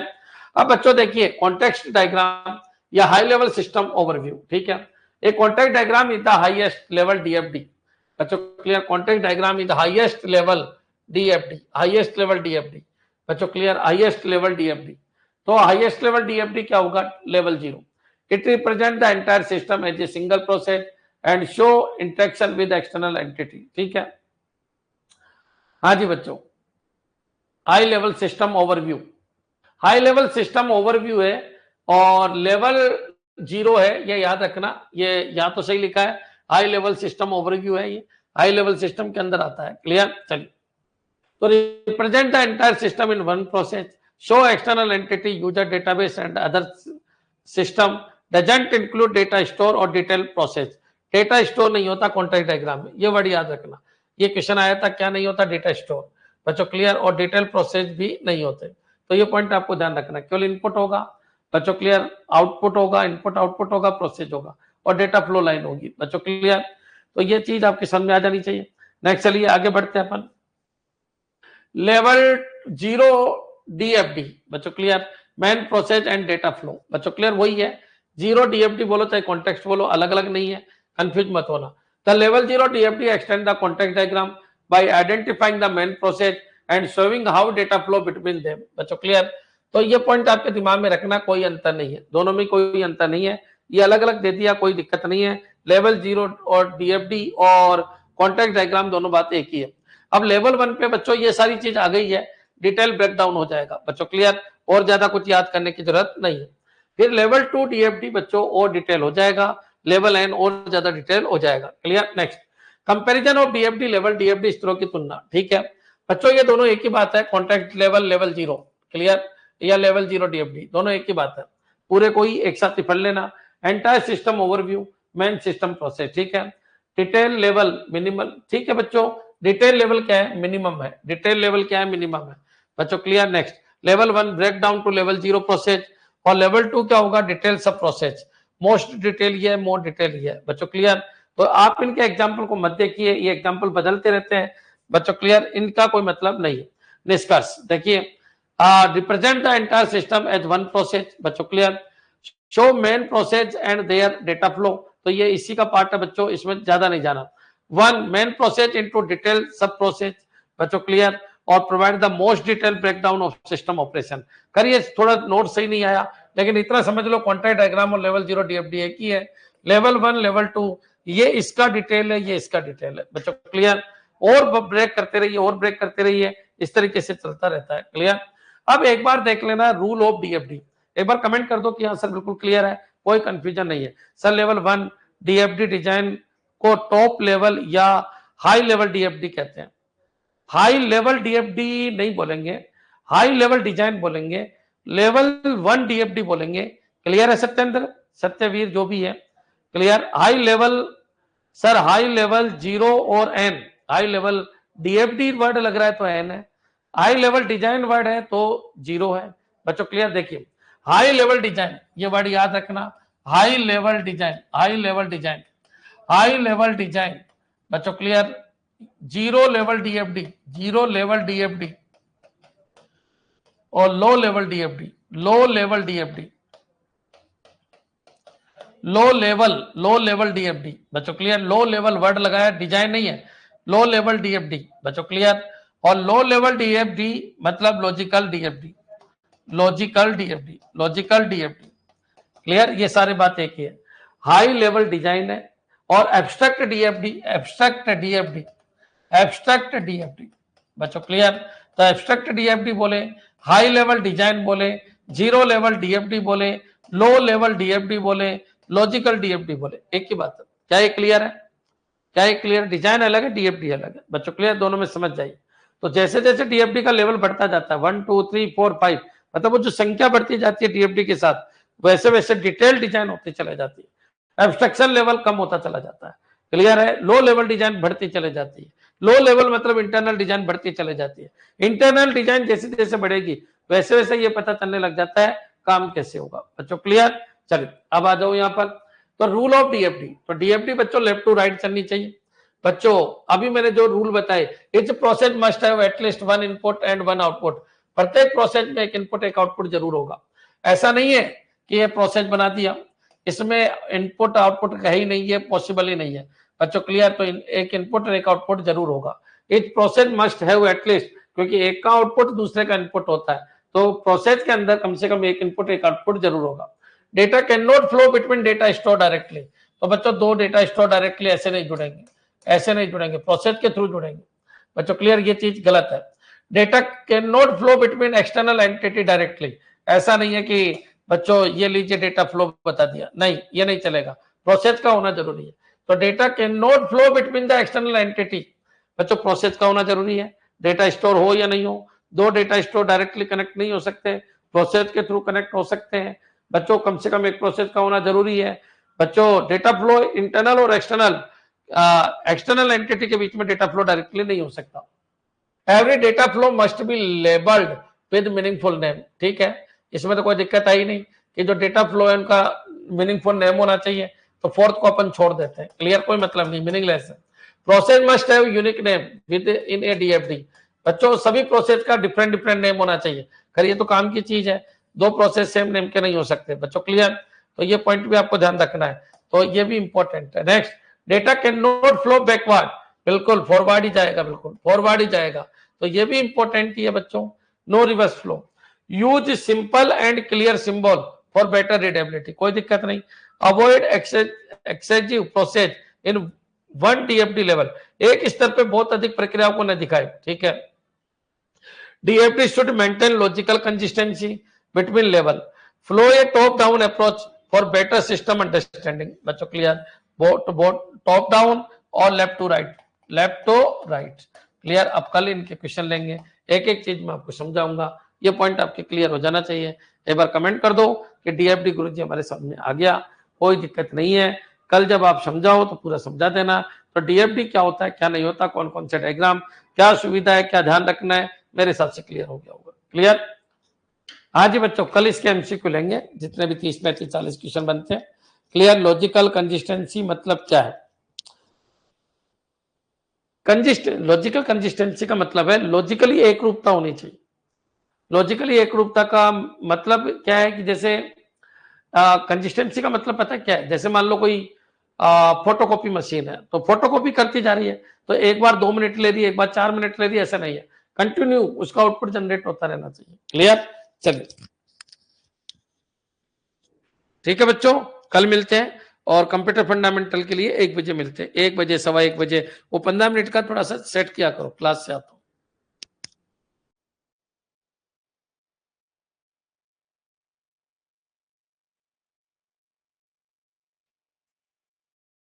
अब बच्चों देखिए कॉन्टेक्स्ट डायग्राम या हाई लेवल सिस्टम ओवरव्यू, ठीक है, एक context diagram is the highest level DFD. बच्चों clear? Context diagram is the highest level DFD, highest level DFD. बच्चों क्लियर? हाईएस्ट लेवल डीएफडी, तो हाईएस्ट लेवल डीएफडी क्या होगा? Level 0। It represent the entire system as a single process and show interaction with external entity, ठीक है। हाँ जी बच्चों, high level system overview, high level system overview है और लेवल 0 है, ये याद रखना, ये यहाँ तो सही लिखा है, हाई लेवल सिस्टम ओवरव्यू है, ये हाई लेवल सिस्टम के अंदर आता है। क्लियर? चलिए, तो represent the entire system in one process, show external entity, user database and other system, doesn't include data store और डिटेल प्रोसेस। डेटा स्टोर नहीं होता कॉन्टेक्स्ट डायग्राम में, ये वर्ड याद रखना, ये क्वेश्चन आया था, क्या नहीं होता? Data store. बच्चों क्लियर? और डिटेल प्रोसेस भी नहीं होते, तो ये पॉइंट आपको ध्यान रखना, केवल इनपुट होगा। बच्चों क्लियर? आउटपुट होगा, इनपुट आउटपुट होगा, प्रोसेस होगा और डेटा फ्लो लाइन होगी। बच्चों क्लियर? तो ये चीज आपकी समझ में आ जानी चाहिए। नेक्स्ट चलिए आगे बढ़ते हैं अपन, लेवल 0 डीएफडी। बच्चों clear? Main process and data flow. बच्चों क्लियर? वही है, 0 डीएफडी बोलो चाहे कॉन्टेक्स्ट बोलो, अलग अलग नहीं है, कंफ्यूज मत होना। The level 0 DFD extend the context diagram by identifying the main process and showing how data flow between them. बच्चों क्लियर? तो ये पॉइंट आपके दिमाग में रखना, कोई अंतर नहीं है, दोनों में कोई अंतर नहीं है, ये अलग अलग दे दिया, कोई दिक्कत नहीं है। लेवल 0 और डीएफडी और कॉन्टेक्स्ट डायग्राम दोनों बात एक ही है। अब लेवल 1 पे बच्चों ये सारी चीज आ गई है, डिटेल ब्रेकडाउन हो जाएगा। बच्चों क्लियर? और ज्यादा कुछ याद करने की जरूरत नहीं है। फिर लेवल 2 डीएफडी बच्चों और डिटेल हो जाएगा, लेवल एन और ज्यादा डिटेल हो जाएगा। Clear? Next, comparison of DFD level DFD स्तरों की तुलना, ठीक है बच्चों, ये दोनों एक ही बात है, कॉन्टेक्ट लेवल लेवल 0, क्लियर, या लेवल 0 डीएफडी दोनों एक ही बात है, पूरे कोई एक साथ ही पढ़ लेना। Entire system overview, main system process, ठीक है। डिटेल लेवल मिनिमल, ठीक है बच्चों, डिटेल लेवल क्या है? मिनिमम है। डिटेल लेवल क्या है? मिनिमम है। बच्चों clear? Next, level 1 break down to level 0 process और लेवल 2 क्या होगा, डिटेल सब प्रोसेस, मोस्ट डिटेल ये है, मोर डिटेल ये है। बच्चों क्लियर? तो आप इनके एग्जाम्पल को मत देखिए, ये एग्जाम्पल बदलते रहते हैं बच्चों, क्लियर? इनका कोई मतलब नहीं है। निष्कर्ष देखिए, represent the entire system as one process, बच्चों clear? Show main process and their data flow, तो ये इसी का पार्ट है बच्चों, इसमें ज्यादा नहीं जाना। One main process into detail सब प्रोसेस, बच्चों क्लियर? और provide the most detail breakdown of system operation. करिए, थोड़ा नोट सही नहीं आया, लेकिन इतना समझ लो क्वांटाइट डायग्राम और लेवल 0 डीएफडी एक ही है। लेवल 1 लेवल 2 ये इसका डिटेल है, ये इसका डिटेल है बच्चों, क्लियर? और ब्रेक करते रहिए, और ब्रेक करते रहिए, इस तरीके से चलता रहता है, क्लियर? अब एक बार देख लेना रूल ऑफ डीएफडी, एक बार कमेंट कर दो कि हाँ सर बिल्कुल क्लियर है, कोई कंफ्यूजन नहीं है। सर लेवल 1 डीएफडी डिजाइन को टॉप लेवल या हाई लेवल डीएफडी कहते हैं। हाई लेवल डीएफडी नहीं बोलेंगे, हाई लेवल डिजाइन बोलेंगे, लेवल 1 डीएफडी बोलेंगे। क्लियर है सत्येंद्र, सत्यवीर, जो भी है, clear? High level, sir high level 0 और N, high level DFD word लग रहा है तो एन है, हाई लेवल डिजाइन वर्ड है तो 0 है बच्चों, क्लियर? देखिए हाई लेवल डिजाइन, ये वर्ड याद रखना, high level design, high level design, high level design बच्चों, clear? 0 level DFD, 0 level DFD और low level DFD, low level DFD, low level DFD बच्चों, क्लियर? लो लेवल वर्ड लगाया, डिजाइन नहीं है, लो लेवल डीएफडी बच्चों, क्लियर? और लो लेवल डीएफडी मतलब logical DFD, logical DFD, logical DFD, clear? ये सारी बात एक ही है। हाई लेवल डिजाइन है और abstract DFD, abstract DFD, abstract DFD बच्चों, क्लियर? तो एब्स्ट्रैक्ट डीएफडी बोले, हाई लेवल डिजाइन बोले, 0 लेवल डीएफडी बोले, लो लेवल डीएफडी बोले, लॉजिकल डीएफडी बोले, एक ही बात है। क्या ये क्लियर है? क्या ये क्लियर? डिजाइन अलग है, डीएफडी अलग है बच्चों, क्लियर? दोनों में समझ जाइए। तो जैसे जैसे डीएफडी का लेवल बढ़ता जाता है 1 2 3 4 5, मतलब वो जो संख्या बढ़ती जाती है डीएफडी के साथ, वैसे वैसे डिटेल डिजाइन होती चले जाती है, एब्स्ट्रक्शन लेवल कम होता चला जाता है, क्लियर है? लो लेवल डिजाइन बढ़ती चले जाती है, लो लेवल मतलब इंटरनल डिजाइन बढ़ती चले जाती है। इंटरनल डिजाइन जैसे जैसे बढ़ेगी वैसे वैसे ये पता चलने लग जाता है काम कैसे होगा बच्चों, क्लियर? चलिए अब आ जाओ यहाँ पर, तो रूल ऑफ डीएफडी, तो डीएफडी बच्चों लेफ्ट टू राइट चलनी चाहिए बच्चों। अभी मैंने जो रूल बताए, etch process must have at least 1 input and 1 output, प्रत्येक प्रोसेस में एक इनपुट एक आउटपुट जरूर होगा। ऐसा नहीं है कि ये प्रोसेस बना दिया, इसमें इनपुट आउटपुट है ही नहीं, ये पॉसिबल ही नहीं है बच्चों, क्लियर? तो एक इनपुट और एक आउटपुट जरूर होगा। Etch process must have at least, क्योंकि एक का आउटपुट दूसरे का इनपुट होता है, तो प्रोसेस के अंदर कम से कम एक इनपुट एक आउटपुट जरूर होगा। Data can not flow between data store directly, तो बच्चों दो डेटा स्टोर डायरेक्टली ऐसे नहीं जुड़ेंगे, ऐसे नहीं जुड़ेंगे, प्रोसेस के थ्रू जुड़ेंगे बच्चों, क्लियर? ये चीज गलत है। Data can not flow between external entity directly, ऐसा नहीं है कि बच्चों ये लीजिए डेटा फ्लो बता दिया, नहीं ये नहीं चलेगा, प्रोसेस का होना जरूरी है। तो data can not flow between the external entity, बच्चों प्रोसेस का होना जरूरी है, डेटा स्टोर हो या नहीं हो, दो डेटा स्टोर डायरेक्टली कनेक्ट नहीं हो सकते, प्रोसेस के थ्रू कनेक्ट हो सकते हैं बच्चों, कम से कम एक प्रोसेस का होना जरूरी है बच्चों। डेटा फ्लो इंटरनल और एक्सटर्नल एंटिटी के बीच में डेटा फ्लो डायरेक्टली नहीं हो सकता। Every data flow must be labelled with meaningful name, ठीक है? इसमें तो कोई दिक्कत आई नहीं कि जो डेटा फ्लो है उनका मीनिंगफुल नेम होना चाहिए, तो फोर्थ को अपन छोड़ देते हैं, क्लियर? कोई मतलब नहीं, मीनिंगलेस है। Process must have unique name with in A DFD, बच्चों सभी प्रोसेस का डिफरेंट डिफरेंट नेम होना चाहिए। खैर ये तो काम की चीज है, दो प्रोसेस सेम नेम के नहीं हो सकते बच्चों, क्लियर? तो ये पॉइंट भी आपको ध्यान रखना है, तो ये भी इंपॉर्टेंट है। Next, data can not flow backward, बिल्कुल फॉरवर्ड ही जाएगा, बिल्कुल फॉरवर्ड ही जाएगा, तो ये भी इंपॉर्टेंट ही है बच्चों। No reverse flow, use simple and clear symbol for better readability, कोई दिक्कत नहीं। Avoid excessive process in one DFD level, एक स्तर पे बहुत अधिक प्रक्रियाओं को न दिखाए, ठीक है? DFD should maintain logical consistency between level, flow a top down approach for better system understanding बच्चों, क्लियर? टॉप डाउन और left to right, left to right, clear? अब कल इनके क्वेश्चन लेंगे, एक एक चीज मैं आपको समझाऊंगा, ये पॉइंट आपके क्लियर हो जाना चाहिए। एक बार कमेंट कर दो कि डीएफडी गुरुजी हमारे सामने आ गया, कोई दिक्कत नहीं है। कल जब आप समझाओ तो पूरा समझा देना, तो डीएफडी क्या होता है क्या नहीं होता, कौन कौन से डायग्राम, क्या सुविधा है, क्या ध्यान रखना है, मेरे हिसाब से क्लियर हो गया होगा, क्लियर? हाँ जी बच्चों, कल इसके एमसीक्यू लेंगे, जितने भी 30, 35, 40 क्वेश्चन बनते हैं। क्लियर? लॉजिकल कंसिस्टेंसी मतलब क्या है? लॉजिकल कंसिस्टेंसी का मतलब है लॉजिकली एक रूपता होनी चाहिए। लॉजिकली एक रूपता का मतलब क्या है कि जैसे कंसिस्टेंसी का मतलब पता है क्या है? जैसे मान लो कोई फोटोकॉपी मशीन है, तो फोटोकॉपी करती जा रही है, तो एक बार 2 मिनट ले रही है, एक बार 4 मिनट ले रही है, ऐसा नहीं है। कंटिन्यू उसका आउटपुट जनरेट होता रहना चाहिए। क्लियर? चलिए, ठीक है बच्चों, कल मिलते हैं और कंप्यूटर फंडामेंटल के लिए 1 बजे मिलते हैं। 1 बजे, 1:15 बजे। वो 15 मिनट का थोड़ा सा सेट किया करो, क्लास से आता हूं।